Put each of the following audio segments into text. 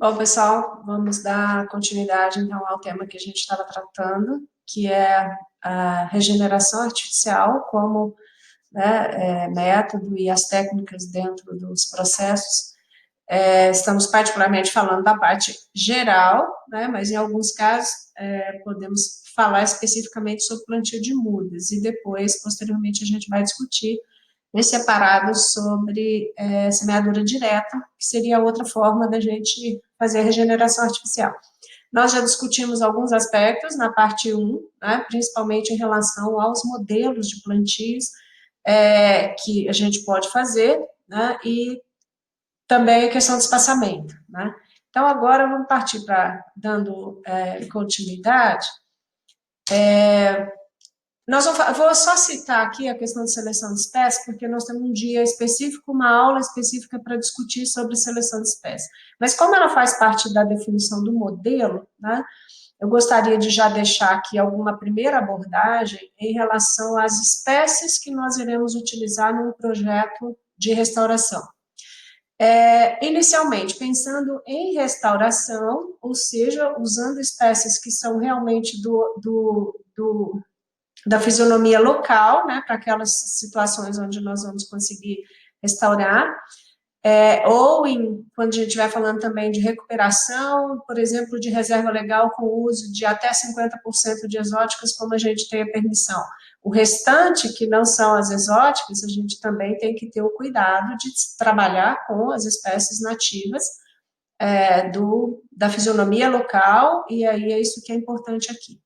Bom, pessoal, vamos dar continuidade, então, ao tema que a gente estava tratando, que é a regeneração artificial como, né, método e as técnicas dentro dos processos. Estamos particularmente falando da parte geral, né, mas em alguns casos podemos falar especificamente sobre plantio de mudas, e depois, posteriormente, a gente vai discutir em separado sobre semeadura direta, que seria outra forma da gente fazer a regeneração artificial. Nós já discutimos alguns aspectos na parte 1, né, principalmente em relação aos modelos de plantios que a gente pode fazer, né, e também a questão do espaçamento, né. Então, agora vamos partir para, dando continuidade, vou só citar aqui a questão de seleção de espécies, porque nós temos um dia específico, uma aula específica para discutir sobre seleção de espécies. Mas como ela faz parte da definição do modelo, né, eu gostaria de já deixar aqui alguma primeira abordagem em relação às espécies que nós iremos utilizar num projeto de restauração. Inicialmente, pensando em restauração, ou seja, usando espécies que são realmente da fisionomia local, né, para aquelas situações onde nós vamos conseguir restaurar, quando a gente vai falando também de recuperação, por exemplo, de reserva legal com uso de até 50% de exóticas, como a gente tem a permissão. O restante, que não são as exóticas, a gente também tem que ter o cuidado de trabalhar com as espécies nativas da fisionomia local, e aí é isso que é importante aqui.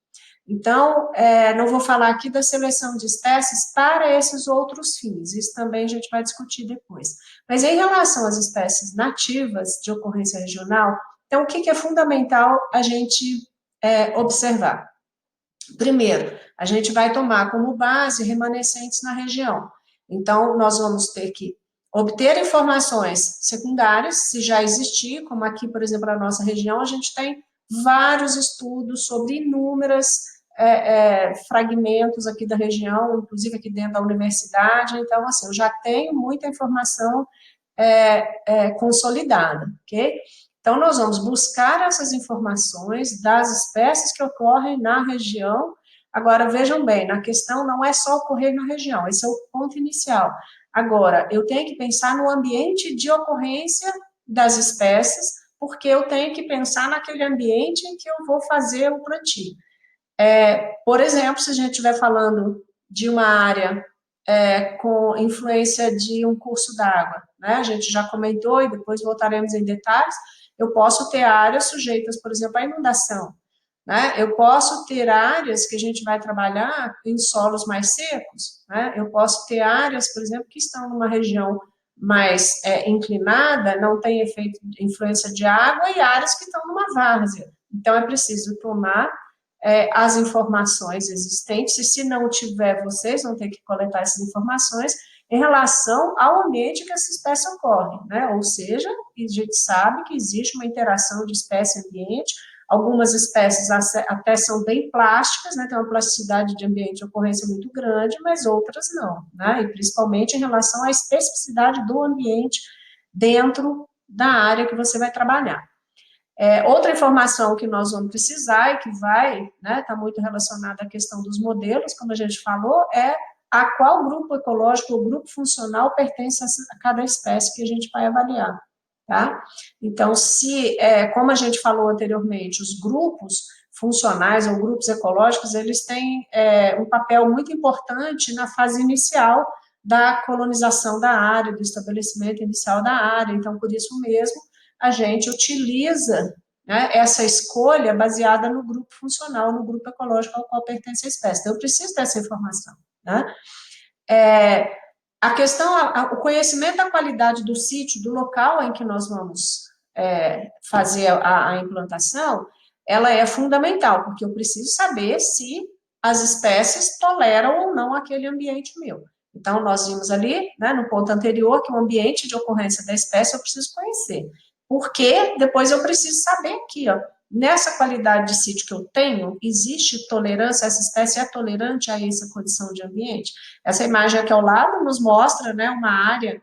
Então, não vou falar aqui da seleção de espécies para esses outros fins, isso também a gente vai discutir depois. Mas em relação às espécies nativas de ocorrência regional, então o que é fundamental a gente observar? Primeiro, a gente vai tomar como base remanescentes na região. Então, nós vamos ter que obter informações secundárias, se já existir, como aqui, por exemplo, na nossa região, a gente tem vários estudos sobre inúmeras fragmentos aqui da região, inclusive aqui dentro da universidade, então, assim, eu já tenho muita informação consolidada, ok? Então, nós vamos buscar essas informações das espécies que ocorrem na região. Agora, vejam bem, na questão não é só ocorrer na região, esse é o ponto inicial. Agora, eu tenho que pensar no ambiente de ocorrência das espécies, porque eu tenho que pensar naquele ambiente em que eu vou fazer o plantio. Por exemplo, se a gente estiver falando de uma área com influência de um curso d'água, né? A gente já comentou e depois voltaremos em detalhes. Eu posso ter áreas sujeitas, por exemplo, à inundação, né? Eu posso ter áreas que a gente vai trabalhar em solos mais secos, né? Eu posso ter áreas, por exemplo, que estão numa região mais inclinada, não tem efeito de influência de água, e áreas que estão numa várzea. Então, é preciso tomar as informações existentes, e se não tiver, vocês vão ter que coletar essas informações em relação ao ambiente que essa espécie ocorre, né? Ou seja, a gente sabe que existe uma interação de espécie-ambiente, algumas espécies até são bem plásticas, né? Tem uma plasticidade de ambiente de ocorrência muito grande, mas outras não, né? E principalmente em relação à especificidade do ambiente dentro da área que você vai trabalhar. Outra informação que nós vamos precisar e que vai, né, tá muito relacionada à questão dos modelos, como a gente falou, é a qual grupo ecológico ou grupo funcional pertence a cada espécie que a gente vai avaliar, tá? Então, como a gente falou anteriormente, os grupos funcionais ou grupos ecológicos, eles têm um papel muito importante na fase inicial da colonização da área, do estabelecimento inicial da área, então, por isso mesmo, a gente utiliza, né, essa escolha baseada no grupo funcional, no grupo ecológico ao qual pertence a espécie. Então, eu preciso dessa informação, né? A questão, o conhecimento da qualidade do sítio, do local em que nós vamos fazer a implantação, ela é fundamental, porque eu preciso saber se as espécies toleram ou não aquele ambiente meu. Então, nós vimos ali, né, no ponto anterior, que o ambiente de ocorrência da espécie eu preciso conhecer. Porque depois eu preciso saber aqui, ó, nessa qualidade de sítio que eu tenho, existe tolerância, essa espécie é tolerante a essa condição de ambiente? Essa imagem aqui ao lado nos mostra, né, uma área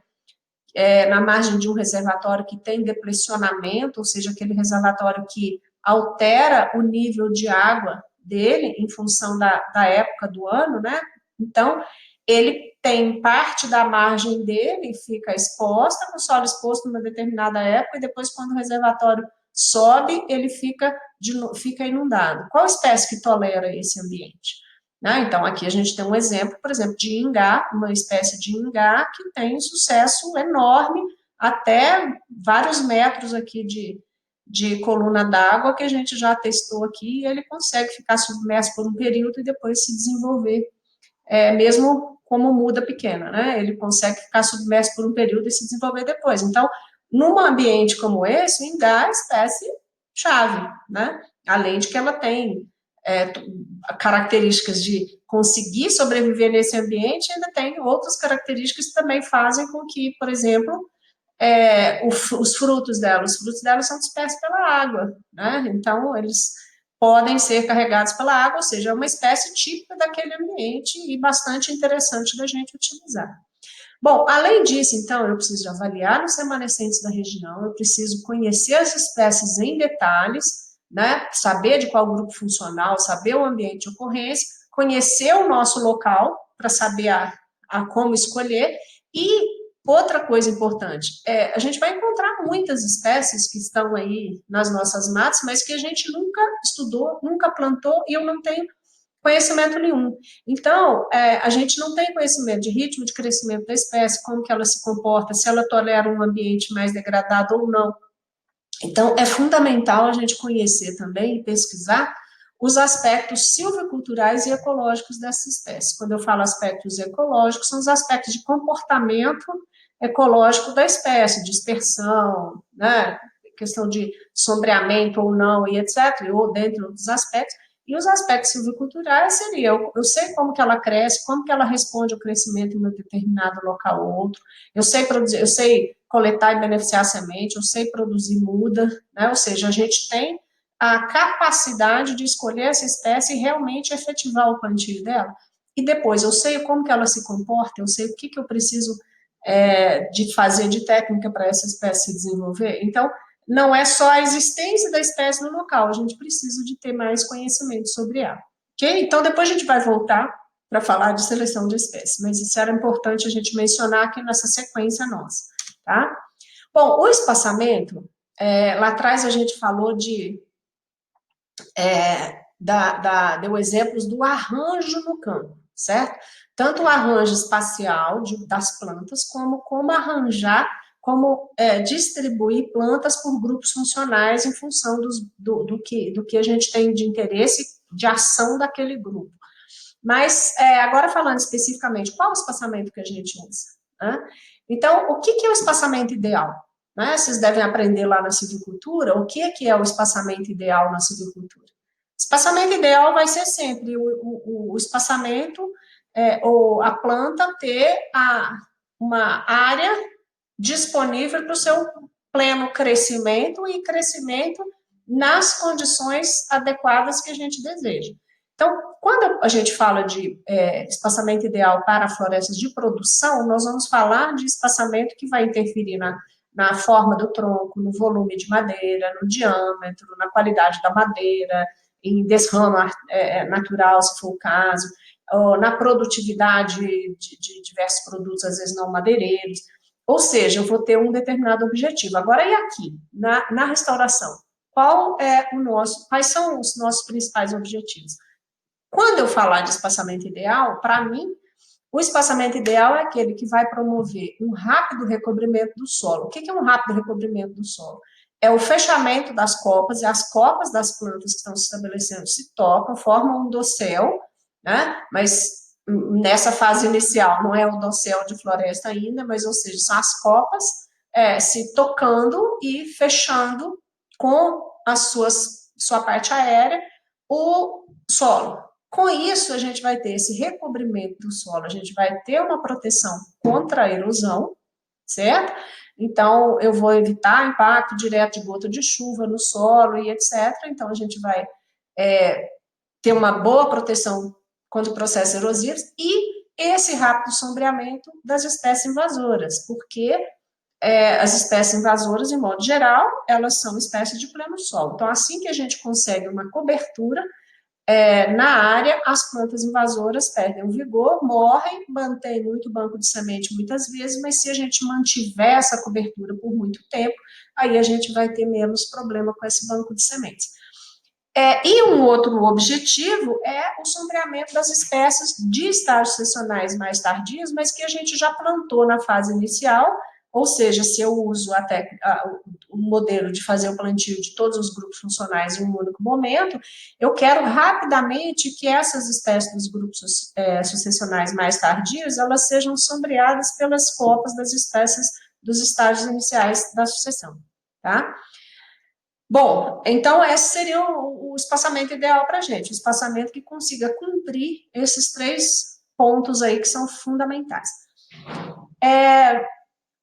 na margem de um reservatório que tem depressionamento, ou seja, aquele reservatório que altera o nível de água dele em função da época do ano, né? Então, ele tem parte da margem dele, fica exposta, com o solo exposto numa determinada época, e depois, quando o reservatório sobe, ele fica inundado. Qual espécie que tolera esse ambiente? Né? Então, aqui a gente tem um exemplo, por exemplo, de ingá, uma espécie de ingá que tem sucesso enorme, até vários metros aqui de coluna d'água, que a gente já testou aqui, e ele consegue ficar submerso por um período e depois se desenvolver, mesmo como muda pequena, né? Ele consegue ficar submerso por um período e se desenvolver depois. Então, num ambiente como esse, o ingá é a espécie chave, né? Além de que ela tem características de conseguir sobreviver nesse ambiente, ainda tem outras características que também fazem com que, por exemplo, os frutos dela são dispersos pela água, né? Então, eles podem ser carregados pela água, ou seja, é uma espécie típica daquele ambiente e bastante interessante da gente utilizar. Bom, além disso, então, eu preciso avaliar os remanescentes da região, eu preciso conhecer as espécies em detalhes, né? Saber de qual grupo funcional, saber o ambiente de ocorrência, conhecer o nosso local para saber a como escolher. E outra coisa importante, a gente vai encontrar muitas espécies que estão aí nas nossas matas, mas que a gente nunca estudou, nunca plantou, e eu não tenho conhecimento nenhum. Então, a gente não tem conhecimento de ritmo de crescimento da espécie, como que ela se comporta, se ela tolera um ambiente mais degradado ou não. Então, é fundamental a gente conhecer também e pesquisar os aspectos silviculturais e ecológicos dessa espécie. Quando eu falo aspectos ecológicos, são os aspectos de comportamento ecológico da espécie, dispersão, né, questão de sombreamento ou não, e etc., ou dentre outros aspectos. E os aspectos silviculturais seriam, eu sei como que ela cresce, como que ela responde ao crescimento em um determinado local ou outro, eu sei produzir, eu sei coletar e beneficiar a semente, eu sei produzir muda, né? Ou seja, a gente tem a capacidade de escolher essa espécie e realmente efetivar o plantio dela. E depois, eu sei como que ela se comporta, eu sei o que eu preciso de fazer de técnica para essa espécie se desenvolver. Então, não é só a existência da espécie no local, a gente precisa de ter mais conhecimento sobre ela. Ok? Então, depois a gente vai voltar para falar de seleção de espécies, mas isso era importante a gente mencionar aqui nessa sequência nossa, tá? Bom, o espaçamento, lá atrás a gente falou deu exemplos do arranjo no campo, certo? Tanto o arranjo espacial das plantas, como arranjar, como distribuir plantas por grupos funcionais em função do que a gente tem de interesse de ação daquele grupo. Mas, agora falando especificamente, qual o espaçamento que a gente usa? Né? Então, o que é o espaçamento ideal? Né? Vocês devem aprender lá na silvicultura o que é o espaçamento ideal na silvicultura. Espaçamento ideal vai ser sempre o espaçamento, ou a planta ter uma área disponível para o seu pleno crescimento e crescimento nas condições adequadas que a gente deseja. Então, quando a gente fala de espaçamento ideal para florestas de produção, nós vamos falar de espaçamento que vai interferir na forma do tronco, no volume de madeira, no diâmetro, na qualidade da madeira, em desramo natural, se for o caso, ou na produtividade de diversos produtos, às vezes não madeireiros. Ou seja, eu vou ter um determinado objetivo. Agora, e aqui, na restauração? Quais são os nossos principais objetivos? Quando eu falar de espaçamento ideal, para mim, o espaçamento ideal é aquele que vai promover um rápido recobrimento do solo. O que é um rápido recobrimento do solo? É o fechamento das copas, e as copas das plantas que estão se estabelecendo se tocam, formam um dossel, né? Mas nessa fase inicial não é o dossel de floresta ainda, mas, ou seja, são as copas se tocando e fechando com sua parte aérea o solo. Com isso, a gente vai ter esse recobrimento do solo, a gente vai ter uma proteção contra a erosão, certo? Então, eu vou evitar impacto direto de gota de chuva no solo e etc. Então, a gente vai ter uma boa proteção contra o processo erosivo e esse rápido sombreamento das espécies invasoras, porque as espécies invasoras, em modo geral, elas são espécies de pleno solo. Então, assim que a gente consegue uma cobertura na área, as plantas invasoras perdem o vigor, morrem, mantém muito banco de semente muitas vezes, mas se a gente mantiver essa cobertura por muito tempo, aí a gente vai ter menos problema com esse banco de sementes. E um outro objetivo é o sombreamento das espécies de estágios secionais mais tardios, mas que a gente já plantou na fase inicial, ou seja, se eu uso o modelo de fazer o plantio de todos os grupos funcionais em um único momento, eu quero rapidamente que essas espécies dos grupos sucessionais mais tardios, elas sejam sombreadas pelas copas das espécies dos estágios iniciais da sucessão, tá? Bom, então esse seria o espaçamento ideal para a gente, o espaçamento que consiga cumprir esses 3 pontos aí que são fundamentais.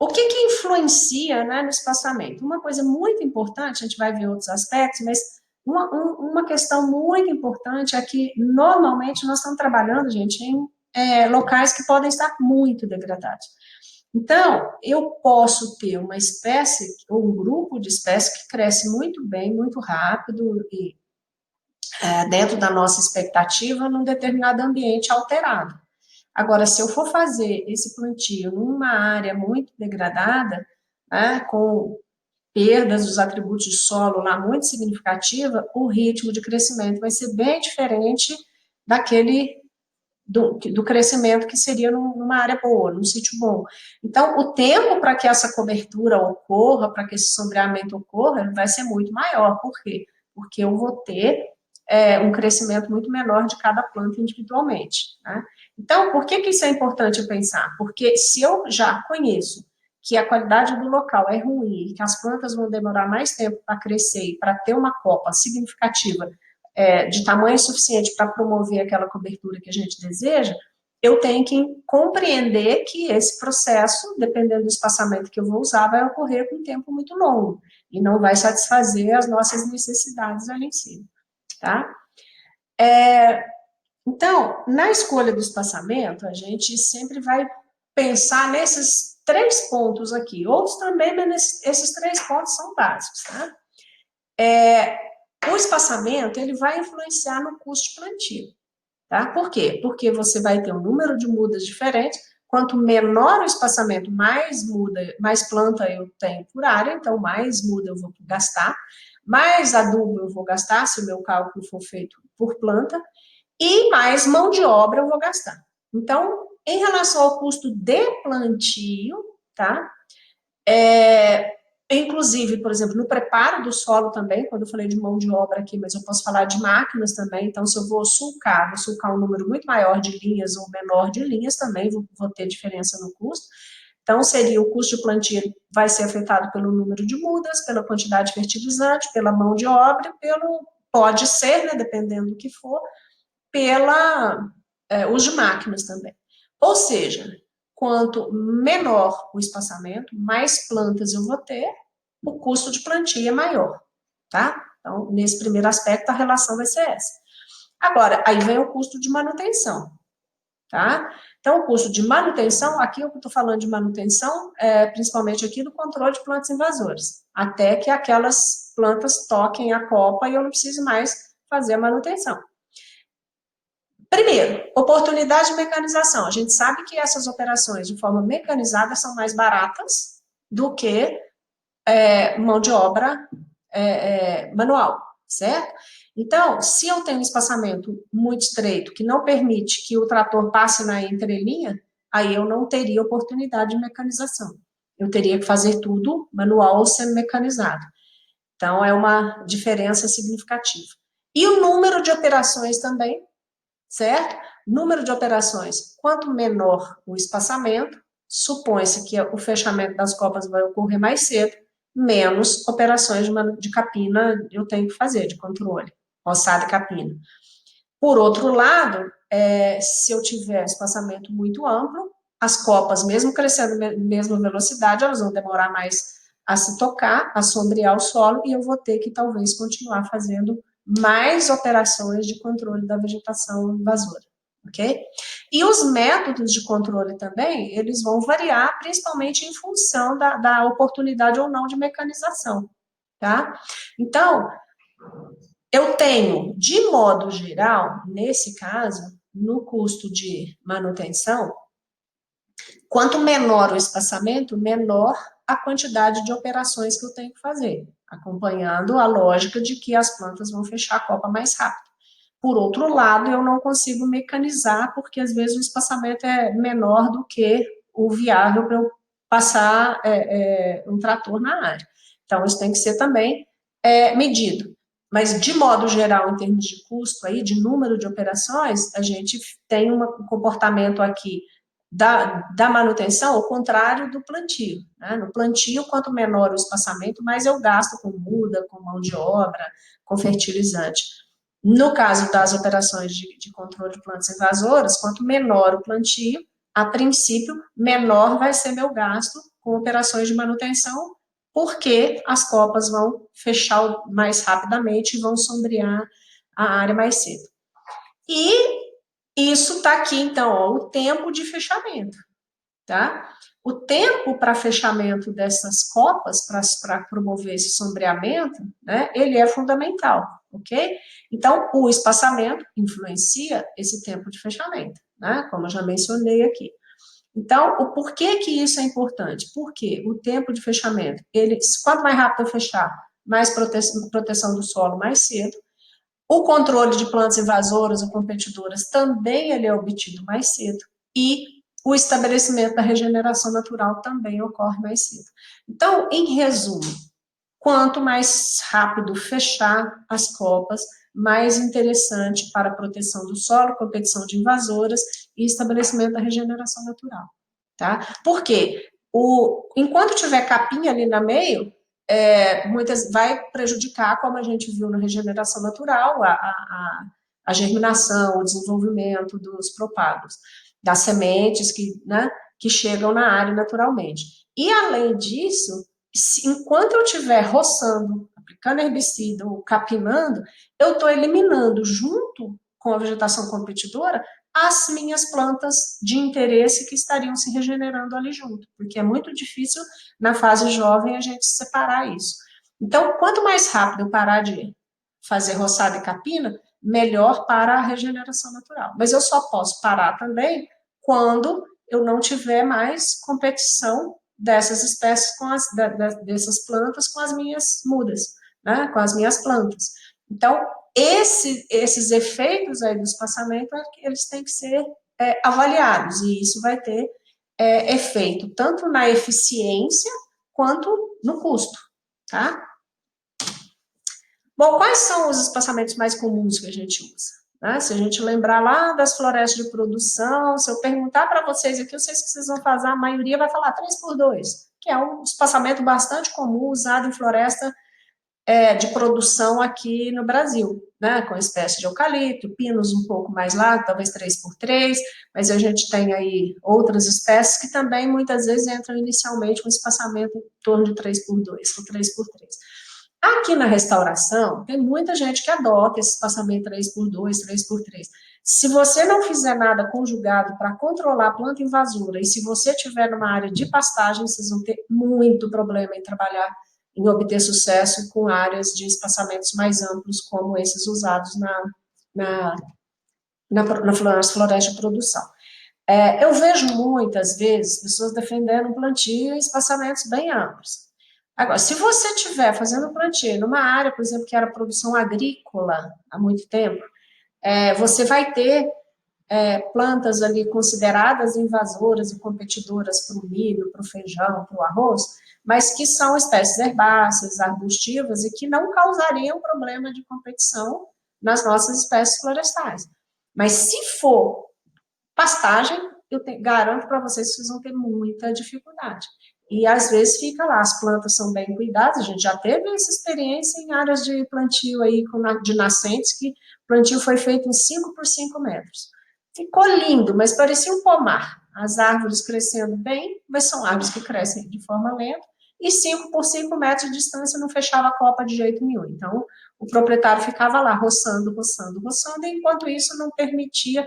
O que influencia, né, no espaçamento? Uma coisa muito importante, a gente vai ver outros aspectos, mas uma questão muito importante é que, normalmente, nós estamos trabalhando, gente, em locais que podem estar muito degradados. Então, eu posso ter uma espécie, ou um grupo de espécies que cresce muito bem, muito rápido, e dentro da nossa expectativa, num determinado ambiente alterado. Agora, se eu for fazer esse plantio numa área muito degradada, né, com perdas dos atributos de solo lá muito significativa, o ritmo de crescimento vai ser bem diferente daquele do crescimento que seria numa área boa, num sítio bom. Então, o tempo para que essa cobertura ocorra, para que esse sombreamento ocorra, vai ser muito maior. Por quê? Porque eu vou ter um crescimento muito menor de cada planta individualmente, né? Então, por que isso é importante pensar? Porque se eu já conheço que a qualidade do local é ruim, que as plantas vão demorar mais tempo para crescer e para ter uma copa significativa de tamanho suficiente para promover aquela cobertura que a gente deseja, eu tenho que compreender que esse processo, dependendo do espaçamento que eu vou usar, vai ocorrer com um tempo muito longo e não vai satisfazer as nossas necessidades ali em cima, tá? Então, na escolha do espaçamento, a gente sempre vai pensar nesses 3 pontos aqui. Outros também, mas esses 3 pontos são básicos, tá? O espaçamento, ele vai influenciar no custo de plantio, tá? Por quê? Porque você vai ter um número de mudas diferentes, quanto menor o espaçamento, mais muda, mais planta eu tenho por área, então mais muda eu vou gastar, mais adubo eu vou gastar, se o meu cálculo for feito por planta, e mais mão de obra eu vou gastar. Então, em relação ao custo de plantio, tá? Inclusive, por exemplo, no preparo do solo também, quando eu falei de mão de obra aqui, mas eu posso falar de máquinas também, então se eu vou sulcar um número muito maior de linhas ou menor de linhas também, vou ter diferença no custo. Então, seria o custo de plantio vai ser afetado pelo número de mudas, pela quantidade de fertilizante, pela mão de obra, pode ser, né, dependendo do que for, pela uso de máquinas também. Ou seja, quanto menor o espaçamento, mais plantas eu vou ter, o custo de plantio é maior, tá? Então, nesse primeiro aspecto, a relação vai ser essa. Agora, aí vem o custo de manutenção, tá? Então, o custo de manutenção, aqui eu estou falando de manutenção, principalmente aqui do controle de plantas invasoras, até que aquelas plantas toquem a copa e eu não preciso mais fazer a manutenção. Primeiro, oportunidade de mecanização. A gente sabe que essas operações de forma mecanizada são mais baratas do que mão de obra manual, certo? Então, se eu tenho um espaçamento muito estreito que não permite que o trator passe na entrelinha, aí eu não teria oportunidade de mecanização. Eu teria que fazer tudo manual ou semi-mecanizado. Então, é uma diferença significativa. E o número de operações também, certo? Número de operações, quanto menor o espaçamento, supõe-se que o fechamento das copas vai ocorrer mais cedo, menos operações de capina eu tenho que fazer, de controle, roçada e capina. Por outro lado, se eu tiver espaçamento muito amplo, as copas, mesmo crescendo na mesma velocidade, elas vão demorar mais a se tocar, a sombrear o solo, e eu vou ter que, talvez, continuar fazendo mais operações de controle da vegetação invasora, ok? E os métodos de controle também, eles vão variar, principalmente em função da oportunidade ou não de mecanização, tá? Então, eu tenho, de modo geral, nesse caso, no custo de manutenção, quanto menor o espaçamento, menor a quantidade de operações que eu tenho que fazer, acompanhando a lógica de que as plantas vão fechar a copa mais rápido. Por outro lado, eu não consigo mecanizar, porque às vezes o espaçamento é menor do que o viável para eu passar um trator na área. Então, isso tem que ser também medido. Mas, de modo geral, em termos de custo, aí, de número de operações, a gente tem um comportamento aqui da manutenção ao contrário do plantio. Né? No plantio, quanto menor o espaçamento, mais eu gasto com muda, com mão de obra, com fertilizante. No caso das operações de controle de plantas invasoras, quanto menor o plantio, a princípio, menor vai ser meu gasto com operações de manutenção, porque as copas vão fechar mais rapidamente e vão sombrear a área mais cedo. E isso está aqui, então, ó, o tempo de fechamento, tá? O tempo para fechamento dessas copas, para promover esse sombreamento, né, ele é fundamental, ok? Então, o espaçamento influencia esse tempo de fechamento, né, como eu já mencionei aqui. Então, o porquê que isso é importante? Porque o tempo de fechamento, quanto mais rápido eu fechar, mais proteção do solo mais cedo. O controle de plantas invasoras ou competidoras também ele é obtido mais cedo. E o estabelecimento da regeneração natural também ocorre mais cedo. Então, em resumo, quanto mais rápido fechar as copas, mais interessante para a proteção do solo, competição de invasoras e estabelecimento da regeneração natural. Tá? Por quê? Enquanto tiver capinha ali no meio, muitas vai prejudicar, como a gente viu na regeneração natural, a germinação, o desenvolvimento dos propagos, das sementes que chegam na área naturalmente. E, além disso, enquanto eu estiver roçando, aplicando herbicida ou capinando, eu estou eliminando, junto com a vegetação competidora, as minhas plantas de interesse que estariam se regenerando ali junto, porque é muito difícil, na fase jovem, a gente separar isso. Então, quanto mais rápido eu parar de fazer roçada e capina, melhor para a regeneração natural. Mas eu só posso parar também quando eu não tiver mais competição dessas espécies dessas plantas com as minhas mudas, né, com as minhas plantas. Então, esses efeitos aí do espaçamento, eles têm que ser avaliados, e isso vai ter efeito tanto na eficiência quanto no custo, tá? Bom, quais são os espaçamentos mais comuns que a gente usa? Né? Se a gente lembrar lá das florestas de produção, se eu perguntar para vocês aqui, vocês precisam fazer, a maioria vai falar 3x2, que é um espaçamento bastante comum usado em floresta de produção aqui no Brasil, né, com espécie de eucalipto, pinos um pouco mais largos, talvez 3x3, mas a gente tem aí outras espécies que também muitas vezes entram inicialmente com espaçamento em torno de 3x2 ou 3x3. Aqui na restauração, tem muita gente que adota esse espaçamento 3x2, 3x3. Se você não fizer nada conjugado para controlar a planta invasora, e se você estiver numa área de pastagem, vocês vão ter muito problema em trabalhar, em obter sucesso com áreas de espaçamentos mais amplos, como esses usados nas florestas de produção. Eu vejo muitas vezes pessoas defendendo plantio em espaçamentos bem amplos. Agora, se você estiver fazendo plantio numa área, por exemplo, que era produção agrícola há muito tempo, você vai ter plantas ali consideradas invasoras e competidoras para o milho, para o feijão, para o arroz, mas que são espécies herbáceas, arbustivas e que não causariam problema de competição nas nossas espécies florestais. Mas se for pastagem, garanto para vocês que vocês vão ter muita dificuldade. E às vezes fica lá, as plantas são bem cuidadas, a gente já teve essa experiência em áreas de plantio aí, de nascentes, que o plantio foi feito em 5 por 5 metros. Ficou lindo, mas parecia um pomar. As árvores crescendo bem, mas são árvores que crescem de forma lenta, e 5 por 5 metros de distância não fechava a copa de jeito nenhum. Então, o proprietário ficava lá, roçando, roçando, roçando, e enquanto isso não permitia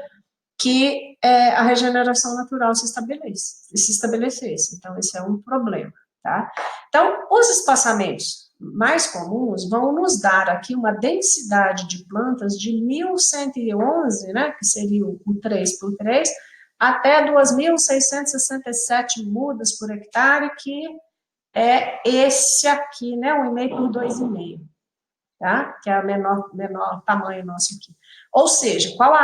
que a regeneração natural se estabelecesse. Então, esse é um problema, tá? Então, os espaçamentos mais comuns vão nos dar aqui uma densidade de plantas de 1.111, né, que seria o 3 por 3, até 2.667 mudas por hectare, que é esse aqui, né, 1,5 por 2,5, tá? Que é o menor tamanho nosso aqui. Ou seja, qual a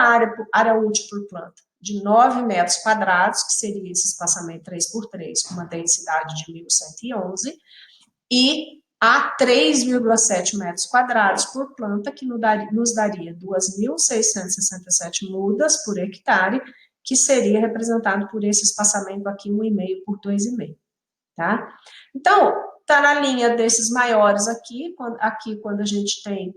área útil por planta? De 9 metros quadrados, que seria esse espaçamento 3 por 3, com uma densidade de 1.111, e a 3,7 metros quadrados por planta, que nos daria 2.667 mudas por hectare, que seria representado por esse espaçamento aqui, 1,5 por 2,5, tá? Então, está na linha desses maiores aqui quando a gente tem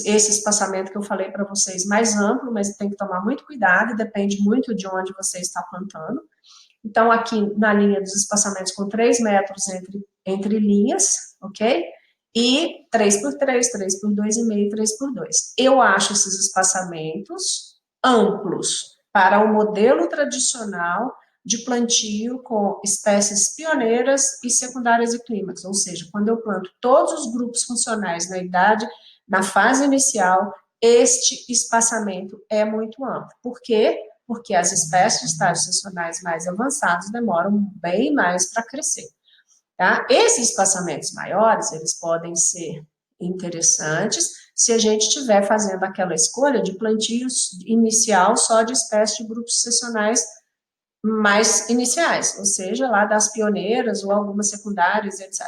esse espaçamento que eu falei para vocês mais amplo, mas tem que tomar muito cuidado, depende muito de onde você está plantando. Então, aqui na linha dos espaçamentos com 3 metros entre linhas, ok? E 3 por 3, 3 por 2,5, 3 por 2. Eu acho esses espaçamentos amplos para o modelo tradicional de plantio com espécies pioneiras e secundárias e clímax, ou seja, quando eu planto todos os grupos funcionais na fase inicial, este espaçamento é muito amplo. Por quê? Porque as espécies de estágios sessionais mais avançados demoram bem mais para crescer, tá? Esses espaçamentos maiores, eles podem ser interessantes se a gente estiver fazendo aquela escolha de plantio inicial só de espécies de grupos sessionais mais iniciais, ou seja, lá das pioneiras ou algumas secundárias, etc.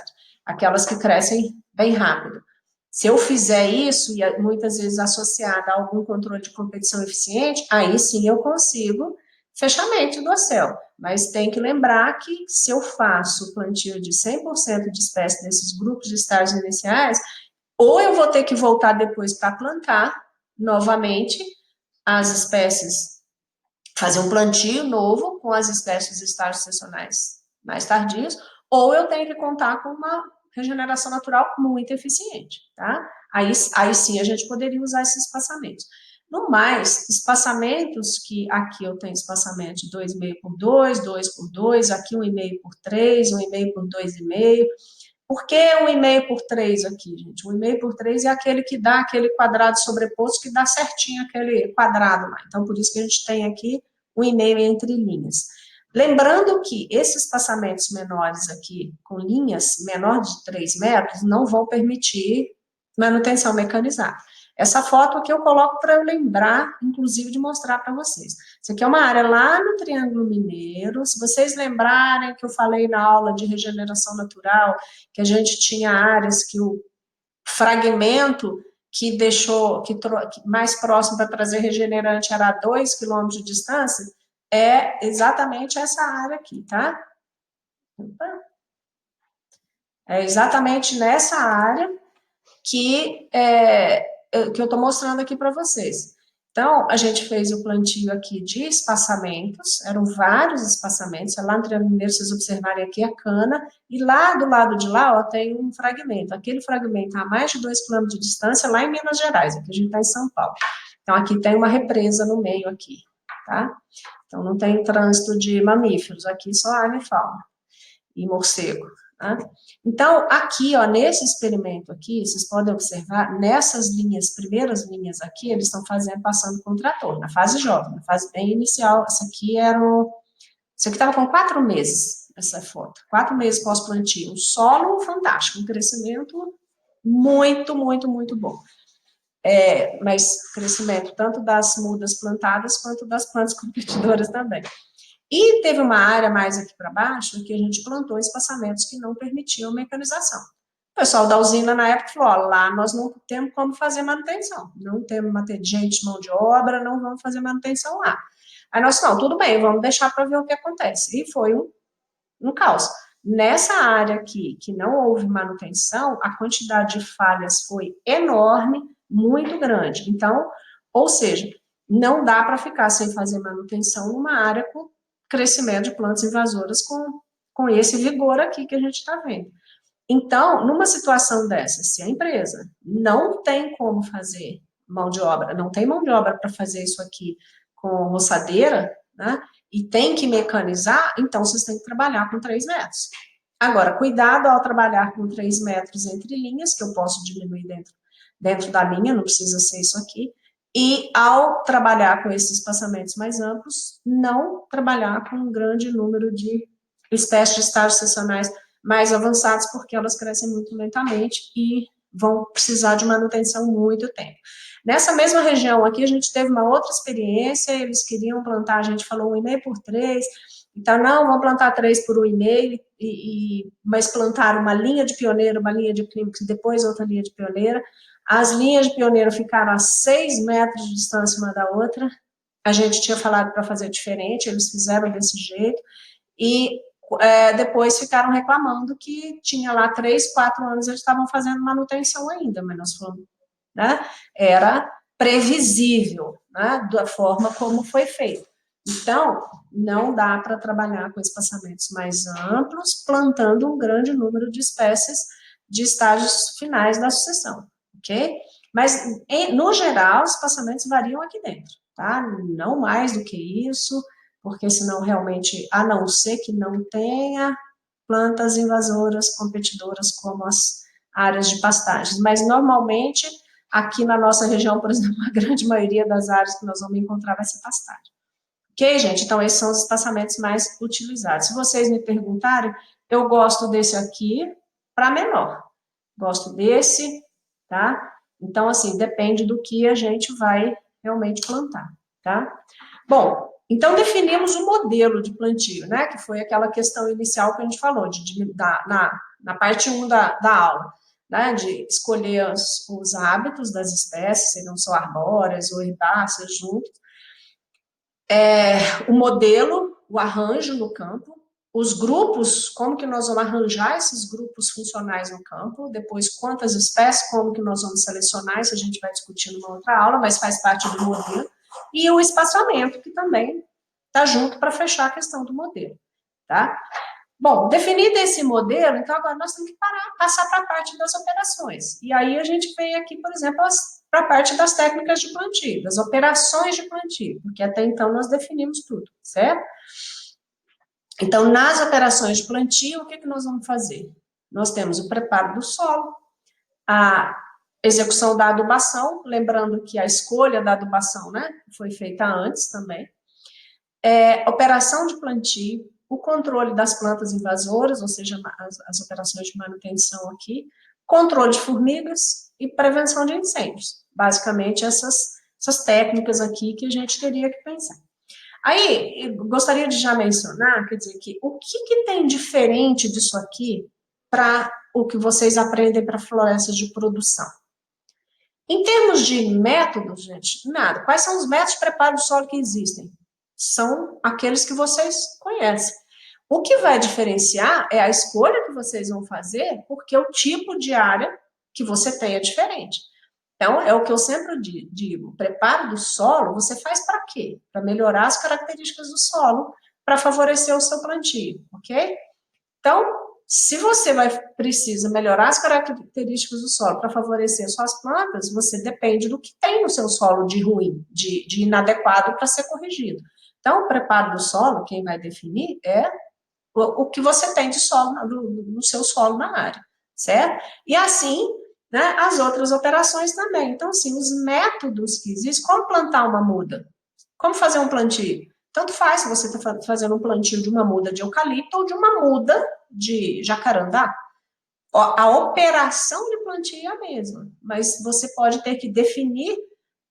Aquelas que crescem bem rápido. Se eu fizer isso, e muitas vezes associada a algum controle de competição eficiente, aí sim eu consigo fechamento do acel. Mas tem que lembrar que se eu faço plantio de 100% de espécies desses grupos de estágios iniciais, ou eu vou ter que voltar depois para plantar novamente as espécies, fazer um plantio novo com as espécies de estágios sessionais mais tardios, ou eu tenho que contar com uma regeneração natural muito eficiente, tá? Aí sim a gente poderia usar esses espaçamentos. No mais, espaçamentos que aqui eu tenho espaçamento de 2,5 por 2, 2 por 2, aqui 1,5 por 3, 1,5 por 2,5. Por que 1,5 por 3 aqui, gente? 1,5 por 3 é aquele que dá aquele quadrado sobreposto que dá certinho aquele quadrado lá. Então, por isso que a gente tem aqui 1,5 entre linhas. Lembrando que esses espaçamentos menores aqui, com linhas menor de 3 metros, não vão permitir manutenção mecanizada. Essa foto aqui eu coloco para eu lembrar, inclusive, de mostrar para vocês. Isso aqui é uma área lá no Triângulo Mineiro. Se vocês lembrarem que eu falei na aula de regeneração natural, que a gente tinha áreas que o fragmento que deixou mais próximo para trazer regenerante era a 2 quilômetros de distância, é exatamente essa área aqui, tá? É exatamente nessa área que eu estou mostrando aqui para vocês. Então, a gente fez o plantio aqui de espaçamentos, eram vários espaçamentos, lá no Triângulo Mineiro, vocês observarem aqui a cana, e lá do lado de lá, ó, tem um fragmento. Aquele fragmento a mais de 2 quilômetros de distância, lá em Minas Gerais, aqui a gente está em São Paulo. Então, aqui tem uma represa no meio aqui, tá? Então, não tem trânsito de mamíferos, aqui só ave e fauna, e morcego. Tá? Então, aqui, ó, nesse experimento aqui, vocês podem observar, nessas linhas, primeiras linhas aqui, eles estão passando com o trator, na fase jovem, na fase bem inicial. Essa aqui estava com 4 meses, essa foto, 4 meses pós-plantio, um solo fantástico, um crescimento muito, muito, muito bom. Mas crescimento tanto das mudas plantadas, quanto das plantas competidoras também. E teve uma área mais aqui para baixo, que a gente plantou espaçamentos que não permitiam mecanização. O pessoal da usina, na época, falou, ó, lá nós não temos como fazer manutenção, não temos gente, mão de obra, não vamos fazer manutenção lá. Aí nós falamos, tudo bem, vamos deixar para ver o que acontece. E foi um caos. Nessa área aqui, que não houve manutenção, a quantidade de falhas foi enorme, muito grande. Então, ou seja, não dá para ficar sem fazer manutenção numa área com crescimento de plantas invasoras com esse vigor aqui que a gente está vendo. Então, numa situação dessa, se a empresa não tem como fazer mão de obra, não tem mão de obra para fazer isso aqui com roçadeira, né, e tem que mecanizar, então vocês têm que trabalhar com 3 metros. Agora, cuidado ao trabalhar com 3 metros entre linhas, que eu posso diminuir dentro da linha, não precisa ser isso aqui, e ao trabalhar com esses espaçamentos mais amplos, não trabalhar com um grande número de espécies de estágios secionais mais avançados, porque elas crescem muito lentamente e vão precisar de manutenção muito tempo. Nessa mesma região aqui, a gente teve uma outra experiência, eles queriam plantar, a gente falou 1,5 por 3, então, não, vamos plantar 3 por 1,5, mas plantaram uma linha de pioneira, uma linha de clímax, depois outra linha de pioneira. As linhas de pioneiro ficaram a 6 metros de distância uma da outra. A gente tinha falado para fazer diferente, eles fizeram desse jeito. E depois ficaram reclamando que tinha lá 3, 4 anos, eles estavam fazendo manutenção ainda, mas nós fomos, né? Era previsível, né, da forma como foi feito. Então, não dá para trabalhar com espaçamentos mais amplos, plantando um grande número de espécies de estágios finais da sucessão, ok? Mas, no geral, os espaçamentos variam aqui dentro, tá? Não mais do que isso, porque senão realmente, a não ser que não tenha plantas invasoras competidoras como as áreas de pastagens, mas normalmente, aqui na nossa região, por exemplo, a grande maioria das áreas que nós vamos encontrar vai ser pastagem. Ok, gente? Então, esses são os espaçamentos mais utilizados. Se vocês me perguntarem, eu gosto desse aqui para menor. Gosto desse, tá? Então, assim, depende do que a gente vai realmente plantar, tá? Bom, então definimos o modelo de plantio, né? Que foi aquela questão inicial que a gente falou, na parte 1 da aula, né? De escolher os hábitos das espécies, se não são arbóreas ou herbáceas juntos, o modelo, o arranjo no campo, os grupos, como que nós vamos arranjar esses grupos funcionais no campo, depois quantas espécies, como que nós vamos selecionar, isso a gente vai discutir numa outra aula, mas faz parte do modelo, e o espaçamento, que também está junto para fechar a questão do modelo, tá? Bom, definido esse modelo, então agora nós temos que passar para a parte das operações. E aí a gente vem aqui, por exemplo, para a parte das técnicas de plantio, das operações de plantio, porque até então nós definimos tudo, certo? Então, nas operações de plantio, o que nós vamos fazer? Nós temos o preparo do solo, a execução da adubação, lembrando que a escolha da adubação, né, foi feita antes também, operação de plantio, o controle das plantas invasoras, ou seja, as operações de manutenção aqui, controle de formigas e prevenção de incêndios. Basicamente, essas técnicas aqui que a gente teria que pensar. Aí, eu gostaria de já mencionar, quer dizer, que o que tem diferente disso aqui para o que vocês aprendem para florestas de produção? Em termos de métodos, gente, nada. Quais são os métodos de preparo do solo que existem? São aqueles que vocês conhecem. O que vai diferenciar é a escolha que vocês vão fazer, porque o tipo de área que você tem é diferente. Então, é o que eu sempre digo, o preparo do solo, você faz para quê? Para melhorar as características do solo, para favorecer o seu plantio, ok? Então, se você precisa melhorar as características do solo para favorecer suas plantas, você depende do que tem no seu solo de ruim, de inadequado para ser corrigido. Então, o preparo do solo, quem vai definir é o que você tem de solo no seu solo na área, certo? E assim, né, as outras operações também. Então, assim, os métodos que existem, como plantar uma muda, como fazer um plantio. Tanto faz se você está fazendo um plantio de uma muda de eucalipto ou de uma muda de jacarandá. A operação de plantio é a mesma, mas você pode ter que definir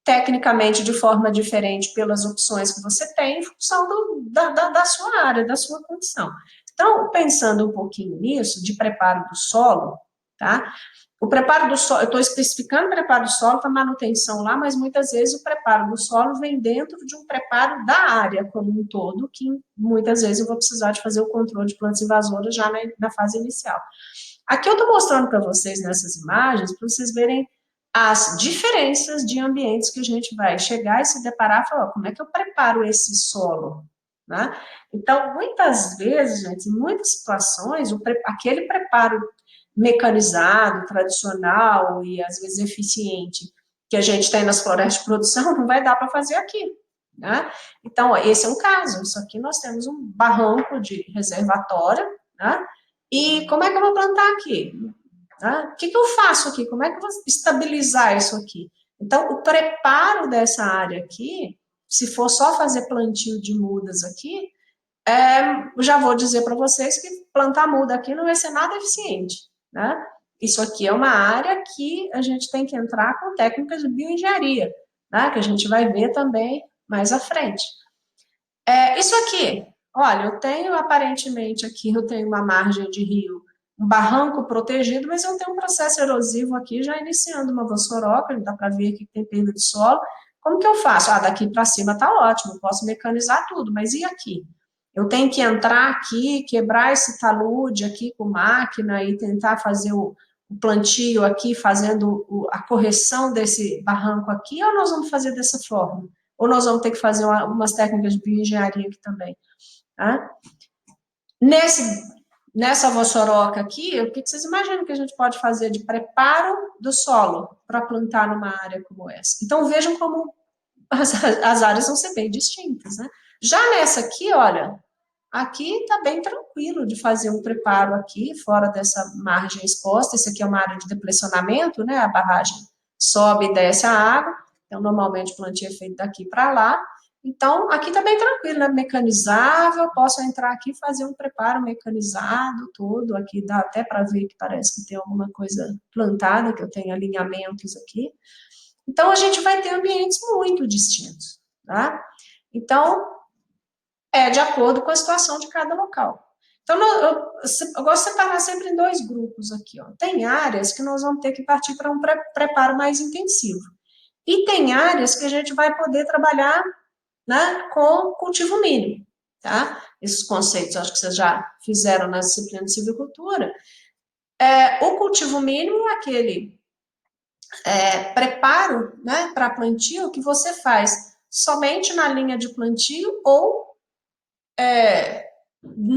tecnicamente de forma diferente pelas opções que você tem em função da sua área, da sua condição. Então, pensando um pouquinho nisso, de preparo do solo, tá? O preparo do solo, eu estou especificando o preparo do solo para manutenção lá, mas muitas vezes o preparo do solo vem dentro de um preparo da área como um todo, que muitas vezes eu vou precisar de fazer o controle de plantas invasoras já na fase inicial. Aqui eu estou mostrando para vocês nessas imagens, para vocês verem as diferenças de ambientes que a gente vai chegar e se deparar e falar, como é que eu preparo esse solo? Né? Então, muitas vezes, gente, em muitas situações, aquele preparo mecanizado, tradicional e às vezes eficiente que a gente tem nas florestas de produção, não vai dar para fazer aqui. né? Então, ó, esse é um caso, isso aqui nós temos um barranco de reservatório, né? E como é que eu vou plantar aqui? Tá? O que, que eu faço aqui? Como é que eu vou estabilizar isso aqui? Então, o preparo dessa área aqui, se for só fazer plantio de mudas aqui, já vou dizer para vocês que plantar muda aqui não vai ser nada eficiente, né? Isso aqui é uma área que a gente tem que entrar com técnicas de bioengenharia, né? Que a gente vai ver também mais à frente. Isso aqui, olha, eu tenho aparentemente aqui, eu tenho uma margem de rio, um barranco protegido, mas eu tenho um processo erosivo aqui já iniciando uma vossoroca, dá para ver aqui que tem perda de solo. Como que eu faço? Ah, daqui para cima tá ótimo, posso mecanizar tudo, mas e aqui? Eu tenho que entrar aqui, quebrar esse talude aqui com máquina e tentar fazer o plantio aqui, fazendo a correção desse barranco aqui, ou nós vamos fazer dessa forma? Ou nós vamos ter que fazer umas técnicas de bioengenharia aqui também. Tá? Nessa vossoroca aqui, o que vocês imaginam que a gente pode fazer de preparo do solo para plantar numa área como essa? Então, vejam como as áreas vão ser bem distintas, né? Já nessa aqui, olha, aqui está bem tranquilo de fazer um preparo aqui, fora dessa margem exposta. Isso aqui é uma área de depressionamento, né? A barragem sobe e desce a água. Então, normalmente o plantio é feito daqui para lá. Então, aqui está bem tranquilo, né? Mecanizável, posso entrar aqui e fazer um preparo mecanizado todo. Aqui dá até para ver que parece que tem alguma coisa plantada, que eu tenho alinhamentos aqui. Então, a gente vai ter ambientes muito distintos, tá? Então, de acordo com a situação de cada local. Então, eu gosto de separar sempre em dois grupos aqui. Ó. Tem áreas que nós vamos ter que partir para um preparo mais intensivo. E tem áreas que a gente vai poder trabalhar, né, com cultivo mínimo. Tá? Esses conceitos, acho que vocês já fizeram na disciplina de silvicultura. O cultivo mínimo é aquele preparo, né, para plantio que você faz somente na linha de plantio ou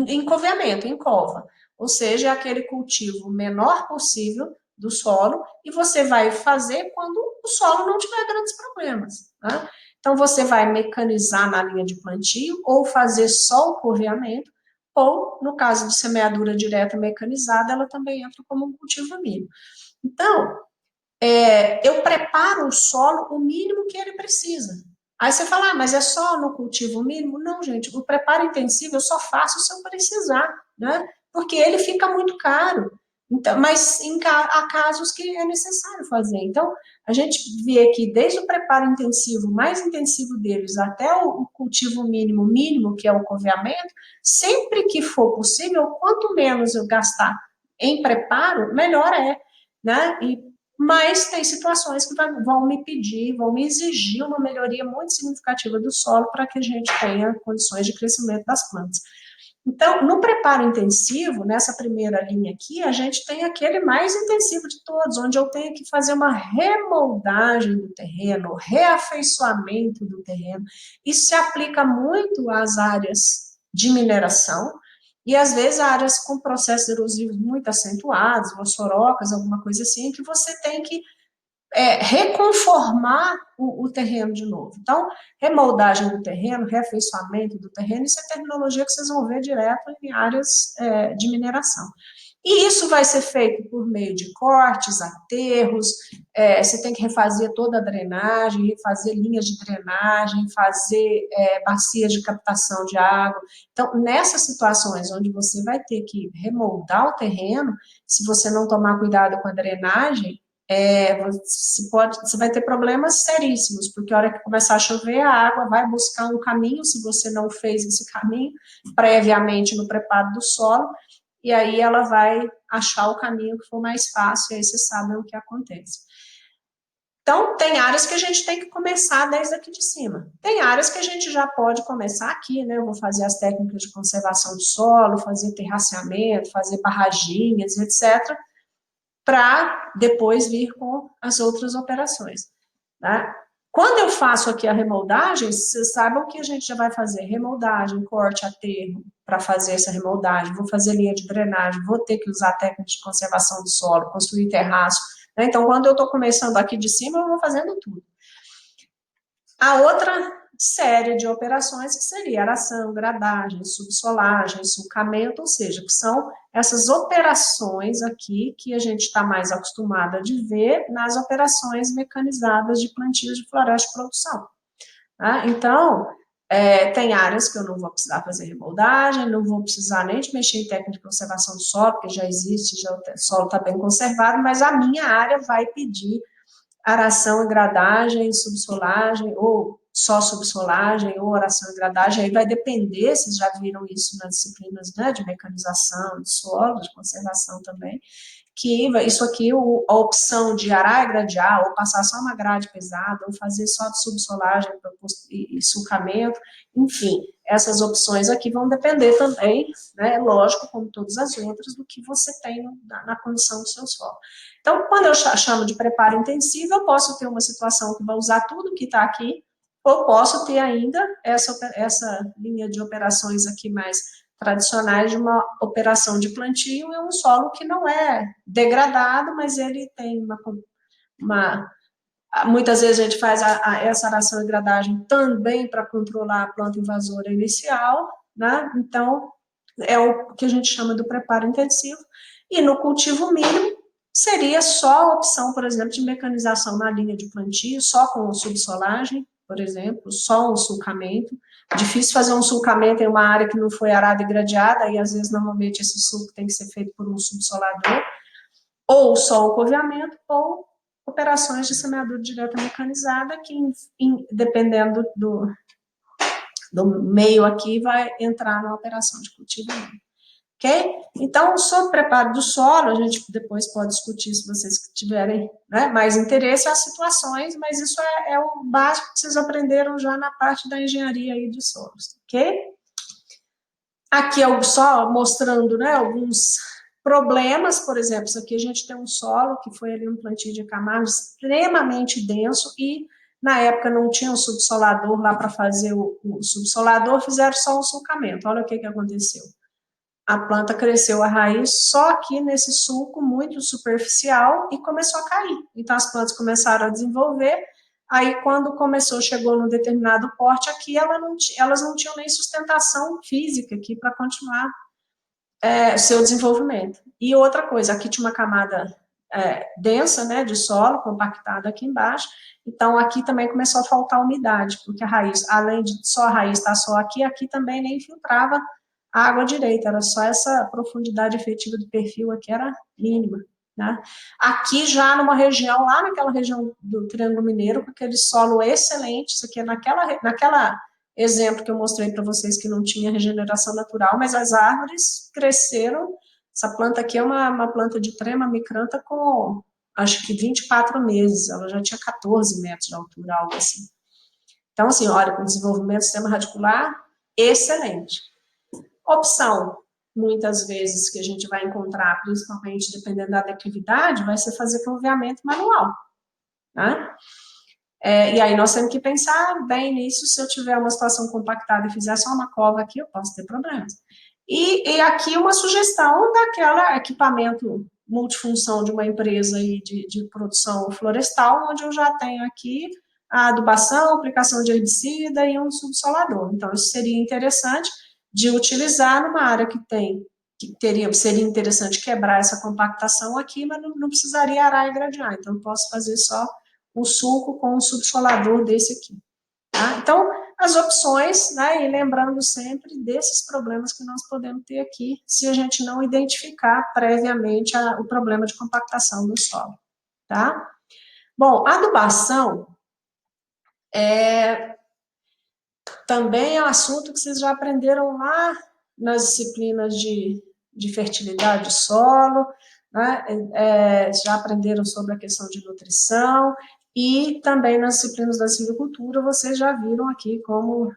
encoveamento, em cova, ou seja, aquele cultivo menor possível do solo, e você vai fazer quando o solo não tiver grandes problemas. Né? Então, você vai mecanizar na linha de plantio, ou fazer só o coveamento, ou, no caso de semeadura direta mecanizada, ela também entra como um cultivo mínimo. Então, eu preparo o solo o mínimo que ele precisa. Aí você fala, mas é só no cultivo mínimo? Não, gente, o preparo intensivo eu só faço se eu precisar, né? Porque ele fica muito caro. Então, mas há casos que é necessário fazer. Então, a gente vê que desde o preparo intensivo, mais intensivo deles, até o cultivo mínimo, que é o coveamento, sempre que for possível, quanto menos eu gastar em preparo, melhor é, né? Mas tem situações que vão me pedir, vão me exigir uma melhoria muito significativa do solo para que a gente tenha condições de crescimento das plantas. Então, no preparo intensivo, nessa primeira linha aqui, a gente tem aquele mais intensivo de todos, onde eu tenho que fazer uma remoldagem do terreno, reafeiçoamento do terreno. Isso se aplica muito às áreas de mineração, e às vezes áreas com processos erosivos muito acentuados, vassourocas, alguma coisa assim, que você tem que reconformar o terreno de novo. Então, remoldagem do terreno, reafeiçoamento do terreno, isso é terminologia que vocês vão ver direto em áreas de mineração. E isso vai ser feito por meio de cortes, aterros, você tem que refazer toda a drenagem, refazer linhas de drenagem, fazer bacias de captação de água. Então, nessas situações onde você vai ter que remoldar o terreno, se você não tomar cuidado com a drenagem, você vai ter problemas seríssimos, porque a hora que começar a chover, a água vai buscar um caminho, se você não fez esse caminho previamente no preparo do solo, e aí ela vai achar o caminho que for mais fácil, e aí vocês sabem o que acontece. Então, tem áreas que a gente tem que começar desde aqui de cima. Tem áreas que a gente já pode começar aqui, né? Eu vou fazer as técnicas de conservação do solo, fazer terraceamento, fazer barraginhas, etc., para depois vir com as outras operações. Tá? Quando eu faço aqui a remoldagem, vocês sabem que a gente já vai fazer remoldagem, corte, aterro, para fazer essa remoldagem, vou fazer linha de drenagem, vou ter que usar técnicas de conservação do solo, construir terraço. Né? Então, quando eu estou começando aqui de cima, eu vou fazendo tudo. A outra série de operações que seria aração, gradagem, subsolagem, sulcamento, ou seja, que são essas operações aqui que a gente está mais acostumado de ver nas operações mecanizadas de plantio de floresta de produção. Tá? Então, tem áreas que eu não vou precisar fazer remoldagem, não vou precisar nem de mexer em técnica de conservação do solo, porque já existe, já o solo está bem conservado, mas a minha área vai pedir aração e gradagem, subsolagem, ou só subsolagem, ou aração e gradagem, aí vai depender, vocês já viram isso nas disciplinas, né, de mecanização, de solo, de conservação também, que isso aqui, a opção de arar e gradear, ou passar só uma grade pesada, ou fazer só de subsolagem e sulcamento, enfim, essas opções aqui vão depender também, né, lógico, como todas as outras, do que você tem na condição do seu solo. Então, quando eu chamo de preparo intensivo, eu posso ter uma situação que vai usar tudo que está aqui, ou posso ter ainda essa linha de operações aqui mais tradicionais de uma operação de plantio em um solo que não é degradado, mas ele tem muitas vezes a gente faz essa aração e gradagem também para controlar a planta invasora inicial, né? Então, é o que a gente chama do preparo intensivo. E no cultivo mínimo, seria só a opção, por exemplo, de mecanização na linha de plantio, só com subsolagem, por exemplo, só um sulcamento. Difícil fazer um sulcamento em uma área que não foi arada e gradeada, e às vezes, normalmente, esse sulco tem que ser feito por um subsolador, ou só o coveamento, ou operações de semeadura direta mecanizada, que, dependendo do meio aqui, vai entrar na operação de cultivo. Ok? Então, sobre preparo do solo, a gente depois pode discutir, se vocês tiverem, né, mais interesse, as situações, mas isso é o básico que vocês aprenderam já na parte da engenharia aí de solos, ok? Aqui eu só mostrando, né, alguns problemas, por exemplo, isso aqui a gente tem um solo que foi ali um plantio de Camargo extremamente denso e na época não tinha um subsolador lá para fazer o subsolador, fizeram só um sulcamento. Olha o que aconteceu. A planta cresceu a raiz só aqui nesse sulco muito superficial e começou a cair. Então, as plantas começaram a desenvolver, aí quando chegou num determinado porte aqui, elas não tinham nem sustentação física aqui para continuar seu desenvolvimento. E outra coisa, aqui tinha uma camada densa, né, de solo, compactada aqui embaixo, então aqui também começou a faltar umidade, porque a raiz, além de só a raiz estar só aqui também nem filtrava a água direita, era só essa profundidade efetiva do perfil aqui, era mínima, né? Aqui já numa região, lá naquela região do Triângulo Mineiro, com aquele solo excelente, isso aqui é naquela exemplo que eu mostrei para vocês que não tinha regeneração natural, mas as árvores cresceram, essa planta aqui é uma planta de trema micranta com, acho que 24 meses, ela já tinha 14 metros de altura, algo assim. Então, assim, olha, com desenvolvimento do sistema radicular, excelente. Opção, muitas vezes, que a gente vai encontrar, principalmente dependendo da declividade, vai ser fazer caveamento manual, né? E aí nós temos que pensar bem nisso, se eu tiver uma situação compactada e fizer só uma cova aqui, eu posso ter problemas. E aqui uma sugestão daquela equipamento multifunção de uma empresa aí de produção florestal, onde eu já tenho aqui a adubação, aplicação de herbicida e um subsolador. Então, isso seria interessante de utilizar numa área seria interessante quebrar essa compactação aqui, mas não precisaria arar e gradear, então posso fazer só o sulco com um subsolador desse aqui. Tá? Então, as opções, né, e lembrando sempre desses problemas que nós podemos ter aqui, se a gente não identificar previamente o problema de compactação do solo. Tá? Bom, a adubação também é um assunto que vocês já aprenderam lá nas disciplinas de fertilidade do solo, né? Já aprenderam sobre a questão de nutrição, e também nas disciplinas da silvicultura vocês já viram aqui como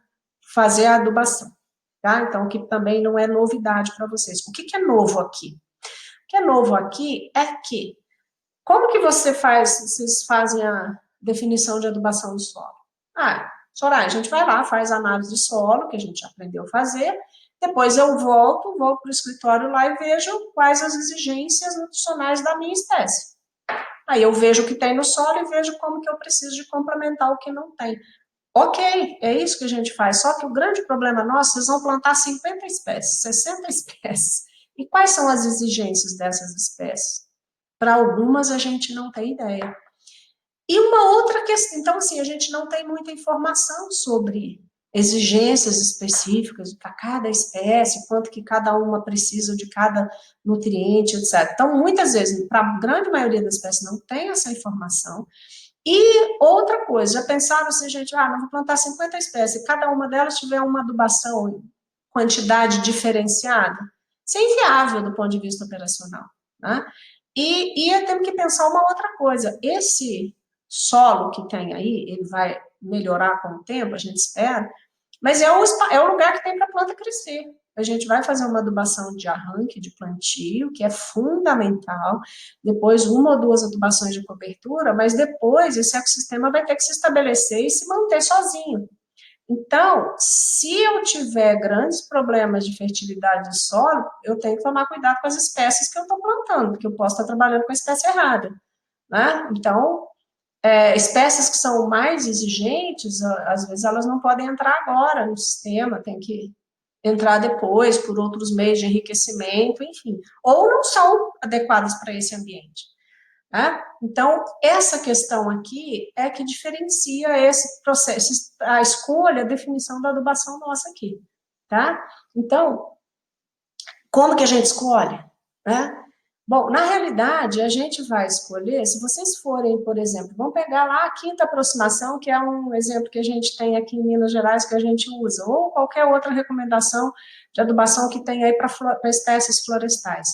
fazer a adubação, tá? Então, que também não é novidade para vocês. O que é novo aqui? O que é novo aqui é que, como que vocês fazem a definição de adubação do solo? Soraya, a gente vai lá, faz a análise de solo, que a gente aprendeu a fazer, depois eu volto para o escritório lá e vejo quais as exigências nutricionais da minha espécie. Aí eu vejo o que tem no solo e vejo como que eu preciso de complementar o que não tem. Ok, é isso que a gente faz, só que o grande problema nosso, vocês vão plantar 50 espécies, 60 espécies. E quais são as exigências dessas espécies? Para algumas a gente não tem ideia. E uma outra questão, então assim, a gente não tem muita informação sobre exigências específicas para cada espécie, quanto que cada uma precisa de cada nutriente, etc. Então, muitas vezes, para a grande maioria das espécies não tem essa informação. E outra coisa, já pensaram assim, gente, não vou plantar 50 espécies, cada uma delas tiver uma adubação em quantidade diferenciada? Isso é inviável do ponto de vista operacional, né? E temos que pensar uma outra coisa, esse solo que tem aí, ele vai melhorar com o tempo, a gente espera, mas é o lugar que tem para a planta crescer. A gente vai fazer uma adubação de arranque, de plantio, que é fundamental, depois uma ou duas adubações de cobertura, mas depois esse ecossistema vai ter que se estabelecer e se manter sozinho. Então, se eu tiver grandes problemas de fertilidade de solo, eu tenho que tomar cuidado com as espécies que eu estou plantando, porque eu posso estar trabalhando com a espécie errada, né? Então, espécies que são mais exigentes, às vezes elas não podem entrar agora no sistema, tem que entrar depois por outros meios de enriquecimento, enfim, ou não são adequadas para esse ambiente. Né? Então, essa questão aqui é que diferencia esse processo, a escolha, a definição da adubação nossa aqui. Tá? Então, como que a gente escolhe? Né? Bom, na realidade, a gente vai escolher, se vocês forem, por exemplo, vamos pegar lá a quinta aproximação, que é um exemplo que a gente tem aqui em Minas Gerais, que a gente usa, ou qualquer outra recomendação de adubação que tem aí para espécies florestais.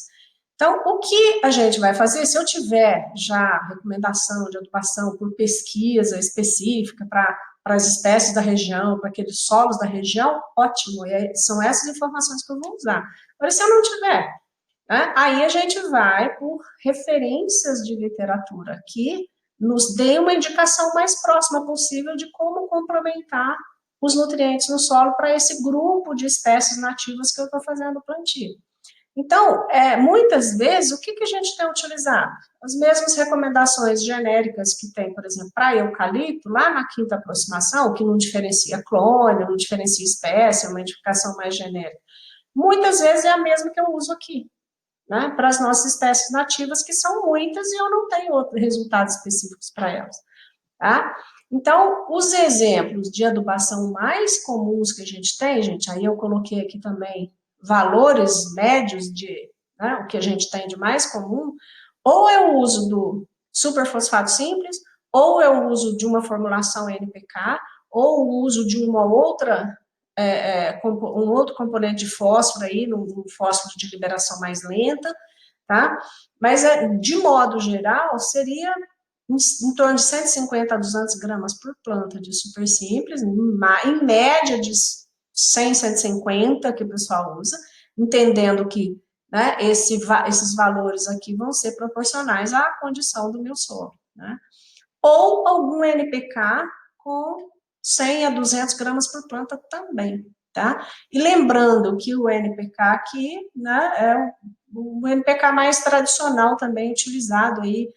Então, o que a gente vai fazer, se eu tiver já recomendação de adubação por pesquisa específica para as espécies da região, para aqueles solos da região, ótimo, são essas informações que eu vou usar. Agora, se eu não tiver, né, aí a gente vai por referências de literatura que nos dê uma indicação mais próxima possível de como complementar os nutrientes no solo para esse grupo de espécies nativas que eu estou fazendo o plantio. Então, muitas vezes, o que a gente tem utilizado? As mesmas recomendações genéricas que tem, por exemplo, para eucalipto, lá na quinta aproximação, que não diferencia clone, não diferencia espécie, é uma identificação mais genérica. Muitas vezes é a mesma que eu uso aqui, né, para as nossas espécies nativas, que são muitas e eu não tenho outros resultados específicos para elas. Tá? Então, os exemplos de adubação mais comuns que a gente tem, gente, aí eu coloquei aqui também valores médios de, né, o que a gente tem de mais comum, ou eu uso do superfosfato simples, ou eu uso de uma formulação NPK, ou o uso de uma outra, um outro componente de fósforo aí, um fósforo de liberação mais lenta, tá? Mas, de modo geral, seria em torno de 150 a 200 gramas por planta de super simples, em média de 100, 150 que o pessoal usa, entendendo que, né, esses valores aqui vão ser proporcionais à condição do meu solo, né? Ou algum NPK com 100 a 200 gramas por planta também, tá? E lembrando que o NPK aqui, né, é o NPK mais tradicional também utilizado aí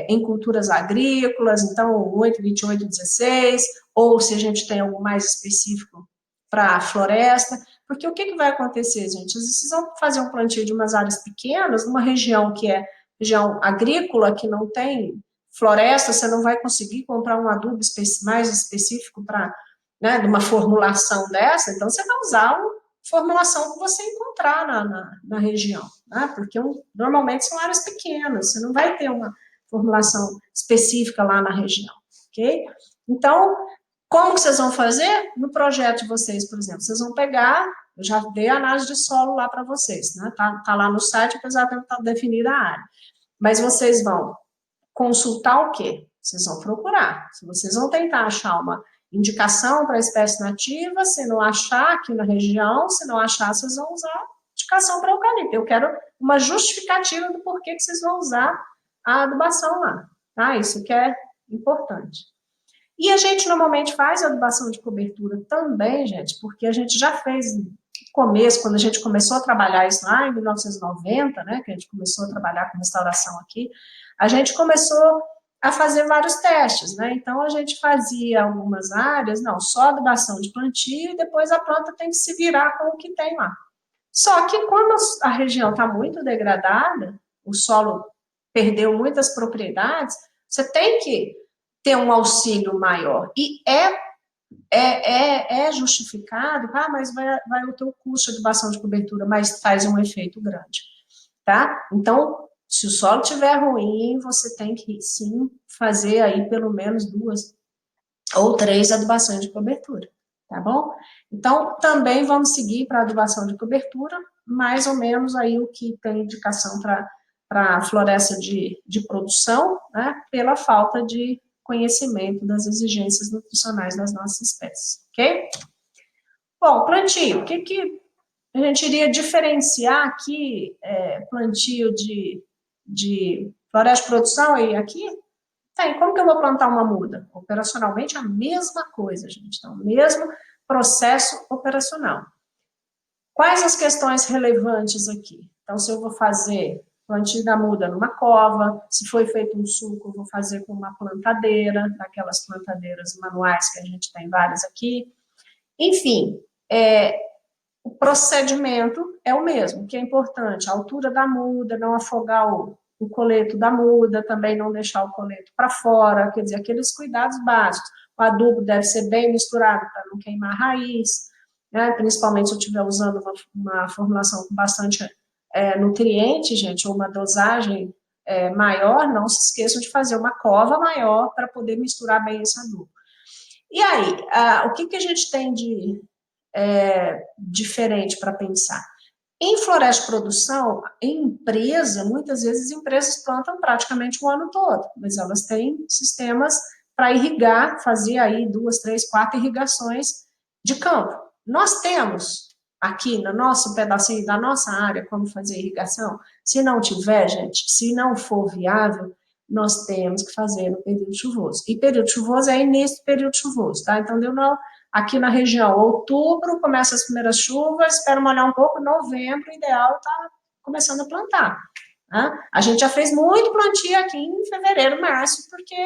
em culturas agrícolas, então 8, 28, 16, ou se a gente tem algo mais específico para a floresta, porque o que vai acontecer, gente? Vocês vão fazer um plantio de umas áreas pequenas, numa região que é região agrícola, que não tem floresta, você não vai conseguir comprar um adubo mais específico para, né, de uma formulação dessa, então você vai usar uma formulação que você encontrar na região, né, porque normalmente são áreas pequenas, você não vai ter uma formulação específica lá na região, ok? Então, como que vocês vão fazer? No projeto de vocês, por exemplo, vocês vão pegar, eu já dei a análise de solo lá para vocês, né, tá lá no site, apesar de não estar definida a área, mas vocês vão consultar o quê? Vocês vão procurar. Se vocês vão tentar achar uma indicação para a espécie nativa, se não achar aqui na região, se não achar, vocês vão usar indicação para eucalipto. Eu quero uma justificativa do porquê que vocês vão usar a adubação lá, tá? Isso que é importante. E a gente normalmente faz adubação de cobertura também, gente, porque a gente já fez no começo, quando a gente começou a trabalhar isso lá em 1990, né, que a gente começou a trabalhar com restauração aqui, a gente começou a fazer vários testes, né? Então, a gente fazia algumas áreas, não, só adubação de plantio, e depois a planta tem que se virar com o que tem lá. Só que quando a região está muito degradada, o solo perdeu muitas propriedades, você tem que ter um auxílio maior. E é justificado, mas vai o teu custo de adubação de cobertura, mas faz um efeito grande, tá? Então, se o solo estiver ruim, você tem que, sim, fazer aí pelo menos 2 ou 3 adubações de cobertura, tá bom? Então, também vamos seguir para adubação de cobertura, mais ou menos aí o que tem indicação para floresta de produção, né, pela falta de conhecimento das exigências nutricionais das nossas espécies, ok? Bom, plantio, o que a gente iria diferenciar aqui, plantio de floresta de produção e aqui? Tem, como que eu vou plantar uma muda? Operacionalmente, a mesma coisa, gente. Então, mesmo processo operacional. Quais as questões relevantes aqui? Então, se eu vou fazer plantio da muda numa cova, se foi feito um sulco, eu vou fazer com uma plantadeira, daquelas plantadeiras manuais que a gente tem várias aqui. Enfim, o procedimento é o mesmo, que é importante, a altura da muda, não afogar o coleto da muda, também não deixar o coleto para fora, quer dizer, aqueles cuidados básicos. O adubo deve ser bem misturado para não queimar a raiz, né? Principalmente se eu estiver usando uma formulação com bastante nutriente, gente, ou uma dosagem maior, não se esqueçam de fazer uma cova maior para poder misturar bem esse adubo. E aí, o que a gente tem de diferente para pensar? Em floresta de produção, em empresa, muitas vezes empresas plantam praticamente o ano todo, mas elas têm sistemas para irrigar, fazer aí 2, 3, 4 irrigações de campo. Nós temos aqui no nosso pedacinho da nossa área como fazer irrigação? Se não tiver, gente, se não for viável, nós temos que fazer no período chuvoso. E período chuvoso é início do período chuvoso, tá? Então, deu aqui na região, outubro, começa as primeiras chuvas, espera molhar um pouco, novembro, o ideal está começando a plantar. Né? A gente já fez muito plantio aqui em fevereiro, março, porque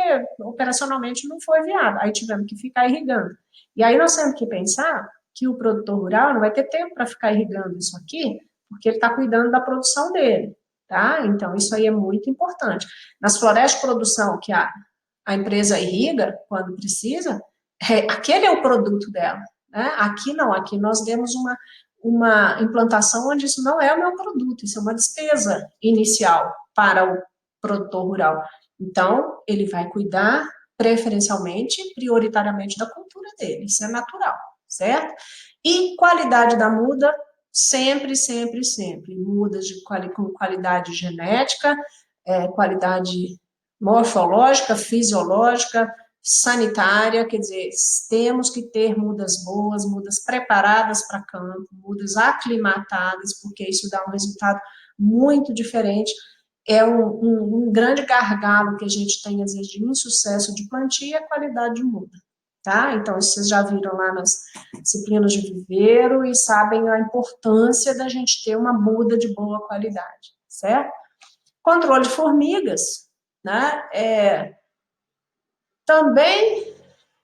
operacionalmente não foi viável, aí tivemos que ficar irrigando. E aí nós temos que pensar que o produtor rural não vai ter tempo para ficar irrigando isso aqui, porque ele está cuidando da produção dele, tá? Então, isso aí é muito importante. Nas florestas de produção que a empresa irriga, quando precisa, aquele é o produto dela, né? Aqui não, aqui nós demos uma implantação onde isso não é o meu produto, isso é uma despesa inicial para o produtor rural. Então, ele vai cuidar preferencialmente, prioritariamente da cultura dele, isso é natural, certo? E qualidade da muda, sempre, sempre, sempre. Mudas com qualidade genética, qualidade morfológica, fisiológica, sanitária, quer dizer, temos que ter mudas boas, mudas preparadas para campo, mudas aclimatadas, porque isso dá um resultado muito diferente. É um grande gargalo que a gente tem, às vezes, de insucesso de plantio, é a qualidade de muda, tá? Então, vocês já viram lá nas disciplinas de viveiro e sabem a importância da gente ter uma muda de boa qualidade, certo? Controle de formigas, né? Também,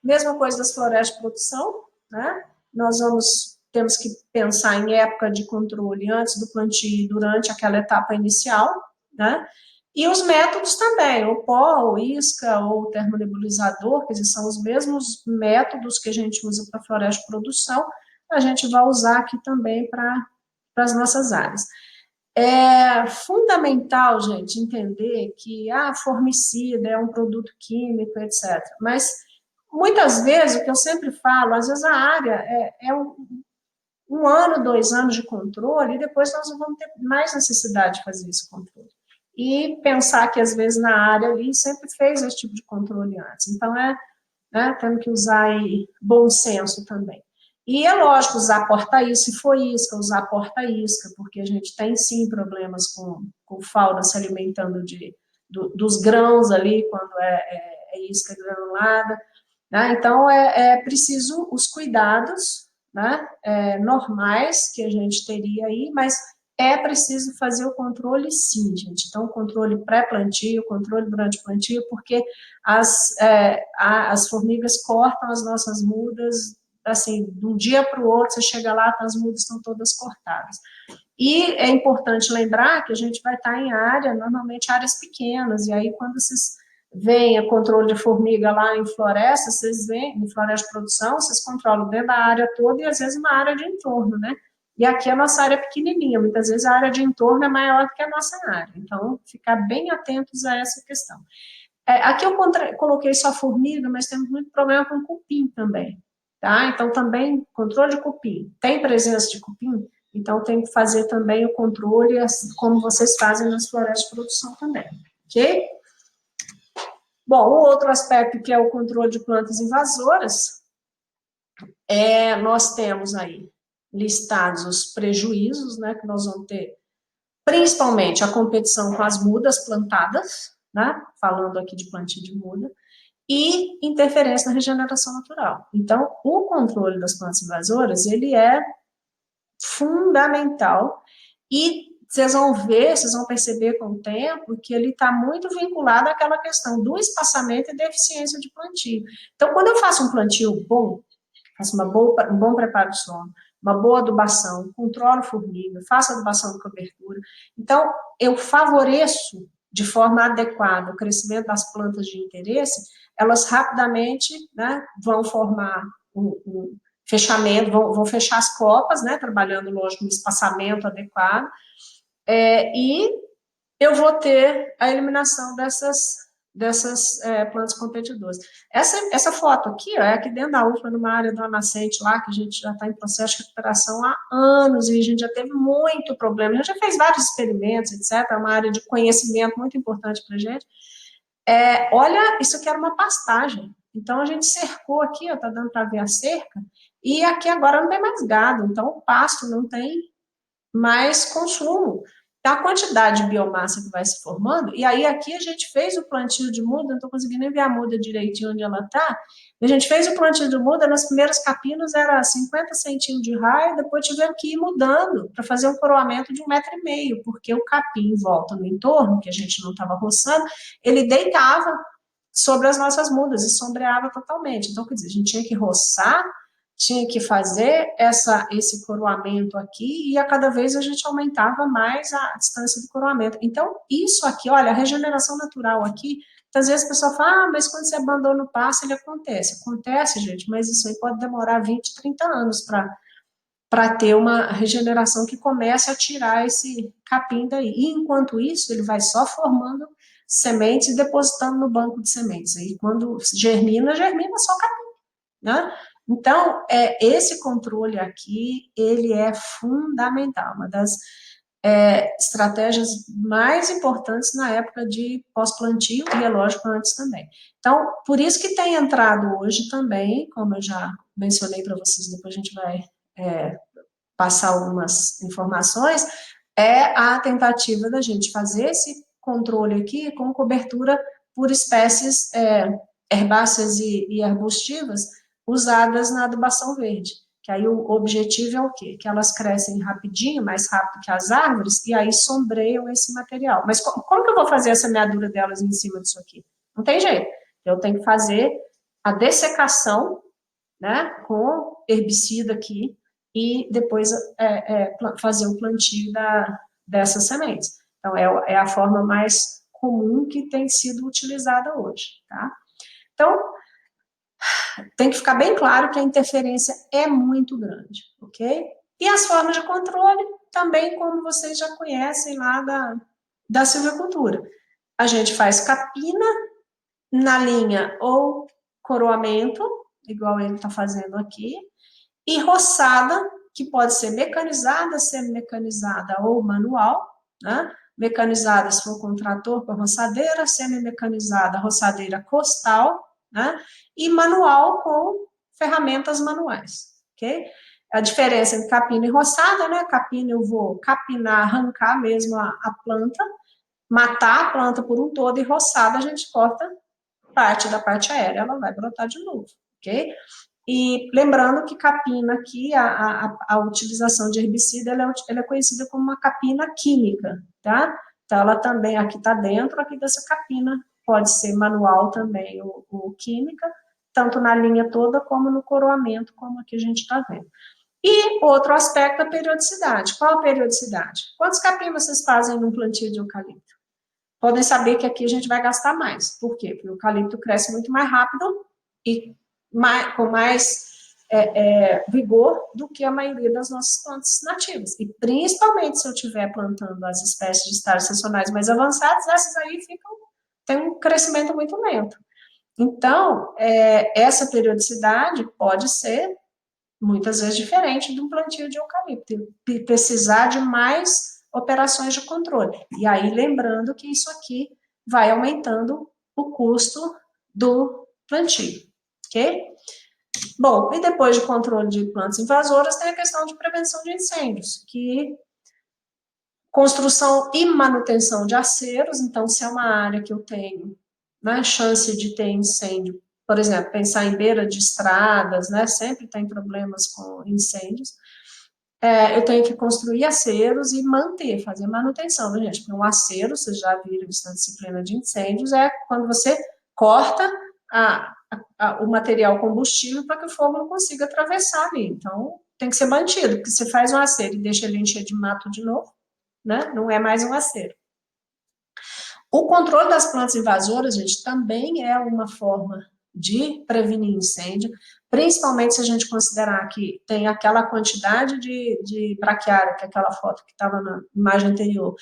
mesma coisa das florestas de produção, né? Nós temos que pensar em época de controle antes do plantio e durante aquela etapa inicial, né? E os métodos também, o pó, ou isca, ou termonebulizador, que são os mesmos métodos que a gente usa para floresta de produção, a gente vai usar aqui também para as nossas áreas. É fundamental, gente, entender que formicida é um produto químico, etc. Mas, muitas vezes, o que eu sempre falo, às vezes a área é um ano, 2 anos de controle, e depois nós não vamos ter mais necessidade de fazer esse controle. E pensar que, às vezes, na área ali sempre fez esse tipo de controle antes. Então, temos que usar aí bom senso também. E é lógico, usar porta-isca, se for isca, usar porta-isca, porque a gente tem sim problemas com fauna se alimentando dos grãos ali, quando é isca granulada, né? Então, é preciso os cuidados, né, normais que a gente teria aí, mas é preciso fazer o controle sim, gente. Então, o controle pré-plantio, controle durante o plantio, porque as formigas cortam as nossas mudas, assim, de um dia para o outro, você chega lá, as mudas estão todas cortadas. E é importante lembrar que a gente vai estar em área, normalmente áreas pequenas, e aí quando vocês veem o controle de formiga lá em floresta, vocês veem, em floresta de produção, vocês controlam dentro da área toda e às vezes uma área de entorno, né? E aqui a nossa área é pequenininha, muitas vezes a área de entorno é maior do que a nossa área, então ficar bem atentos a essa questão. Aqui eu coloquei só formiga, mas temos muito problema com cupim também, tá? Então também, controle de cupim, tem presença de cupim? Então, tem que fazer também o controle, como vocês fazem nas florestas de produção também, ok? Bom, o outro aspecto que é o controle de plantas invasoras, nós temos aí listados os prejuízos, né, que nós vamos ter, principalmente a competição com as mudas plantadas, né, falando aqui de plantio de muda, e interferência na regeneração natural. Então, o controle das plantas invasoras, ele é fundamental, e vocês vão ver, vocês vão perceber com o tempo que ele está muito vinculado àquela questão do espaçamento e da eficiência de plantio. Então, quando eu faço um plantio bom, faço um bom preparo de solo, uma boa adubação, controlo formiga, faço adubação de cobertura, então eu favoreço de forma adequada o crescimento das plantas de interesse, elas rapidamente, né, vão formar um fechamento, vão fechar as copas, né, trabalhando, lógico, no espaçamento adequado, e eu vou ter a eliminação dessas plantas competidoras. Essa foto aqui, ó, é aqui dentro da UFLA, numa área do nascente lá, que a gente já está em processo de recuperação há anos, e a gente já teve muito problema, a gente já fez vários experimentos, etc., é uma área de conhecimento muito importante para a gente. Olha, isso aqui era uma pastagem, então a gente cercou aqui, ó, tá dando para ver a cerca, e aqui agora não tem mais gado, então o pasto não tem mais consumo. Então, a quantidade de biomassa que vai se formando, e aí aqui a gente fez o plantio de muda, não estou conseguindo nem ver a muda direitinho onde ela está, a gente fez o plantio de muda, nas primeiras capinas era 50 centímetros de raio, depois tivemos que ir mudando para fazer um coroamento de 1,5 m, porque o capim em volta no entorno, que a gente não estava roçando, ele deitava sobre as nossas mudas e sombreava totalmente. Então, quer dizer, a gente tinha que roçar, tinha que fazer esse coroamento aqui, e a cada vez a gente aumentava mais a distância do coroamento. Então, isso aqui, olha, a regeneração natural aqui, às vezes a pessoa fala, mas quando você abandona o pasto, ele acontece. Acontece, gente, mas isso aí pode demorar 20, 30 anos para ter uma regeneração que comece a tirar esse capim daí. E, enquanto isso, ele vai só formando sementes e depositando no banco de sementes. Aí, quando germina só capim, né? Então, esse controle aqui, ele é fundamental, uma das estratégias mais importantes na época de pós-plantio, e é lógico, antes também. Então, por isso que tem entrado hoje também, como eu já mencionei para vocês, depois a gente vai passar algumas informações, a tentativa da gente fazer esse controle aqui com cobertura por espécies herbáceas e arbustivas usadas na adubação verde, que aí o objetivo é o quê? Que elas crescem rapidinho, mais rápido que as árvores, e aí sombreiam esse material. Mas como que eu vou fazer a semeadura delas em cima disso aqui? Não tem jeito. Eu tenho que fazer a dessecação, né, com herbicida aqui, e depois fazer o plantio dessas sementes. Então, é a forma mais comum que tem sido utilizada hoje, tá? Então, tem que ficar bem claro que a interferência é muito grande, ok? E as formas de controle, também, como vocês já conhecem lá da silvicultura. A gente faz capina na linha ou coroamento, igual ele está fazendo aqui, e roçada, que pode ser mecanizada, semi-mecanizada ou manual, né? Mecanizada, se for com trator, com a roçadeira, semi-mecanizada, roçadeira costal, né? E manual com ferramentas manuais, ok? A diferença entre capina e roçada, né? Capina eu vou capinar, arrancar mesmo a planta, matar a planta por um todo, e roçada a gente corta parte da parte aérea, ela vai brotar de novo, ok? E lembrando que capina aqui, a utilização de herbicida, ela é conhecida como uma capina química, tá? Então, ela também, aqui está dentro aqui dessa capina, pode ser manual também, ou química, tanto na linha toda, como no coroamento, como aqui a gente está vendo. E outro aspecto, a periodicidade. Qual a periodicidade? Quantos capim vocês fazem num plantio de eucalipto? Podem saber que aqui a gente vai gastar mais. Por quê? Porque o eucalipto cresce muito mais rápido e com mais vigor do que a maioria das nossas plantas nativas. E principalmente se eu estiver plantando as espécies de estágios sazonais mais avançados, essas aí têm um crescimento muito lento. Então, essa periodicidade pode ser, muitas vezes, diferente de um plantio de eucalipto, e precisar de mais operações de controle. E aí, lembrando que isso aqui vai aumentando o custo do plantio, ok? Bom, e depois de controle de plantas invasoras, tem a questão de prevenção de incêndios, que construção e manutenção de aceros. Então, se é uma área que eu tenho, né, chance de ter incêndio, por exemplo, pensar em beira de estradas, né, sempre tem problemas com incêndios, eu tenho que construir aceros e manter, fazer manutenção, né, gente? Porque um acero, vocês já viram isso na disciplina de incêndios, é quando você corta o material combustível para que o fogo não consiga atravessar ali. Então, tem que ser mantido, porque você faz um acero e deixa ele encher de mato de novo, né? Não é mais um acero. O controle das plantas invasoras, gente, também é uma forma de prevenir incêndio, principalmente se a gente considerar que tem aquela quantidade de braquiária, que é aquela foto que estava na imagem anterior,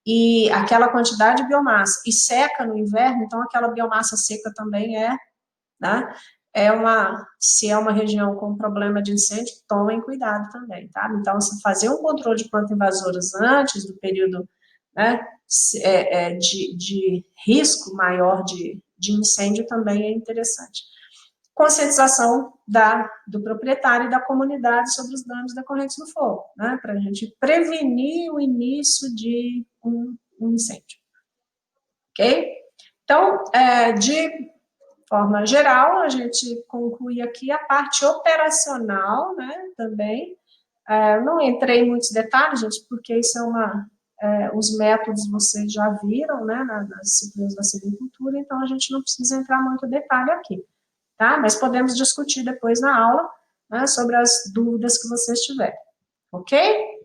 e aquela quantidade de biomassa, e seca no inverno, então aquela biomassa seca também né? Se é uma região com problema de incêndio, tomem cuidado também, tá? Então, se fazer um controle de plantas invasoras antes do período, né, de risco maior de incêndio também é interessante. Conscientização do proprietário e da comunidade sobre os danos decorrentes do fogo, né, para a gente prevenir o início de um incêndio. Ok? Então, de forma geral, a gente conclui aqui a parte operacional, né, também. Não entrei em muitos detalhes, gente, porque isso os métodos vocês já viram, né, nas disciplinas da silvicultura, então a gente não precisa entrar muito em detalhe aqui, tá? Mas podemos discutir depois na aula, né, sobre as dúvidas que vocês tiverem, ok?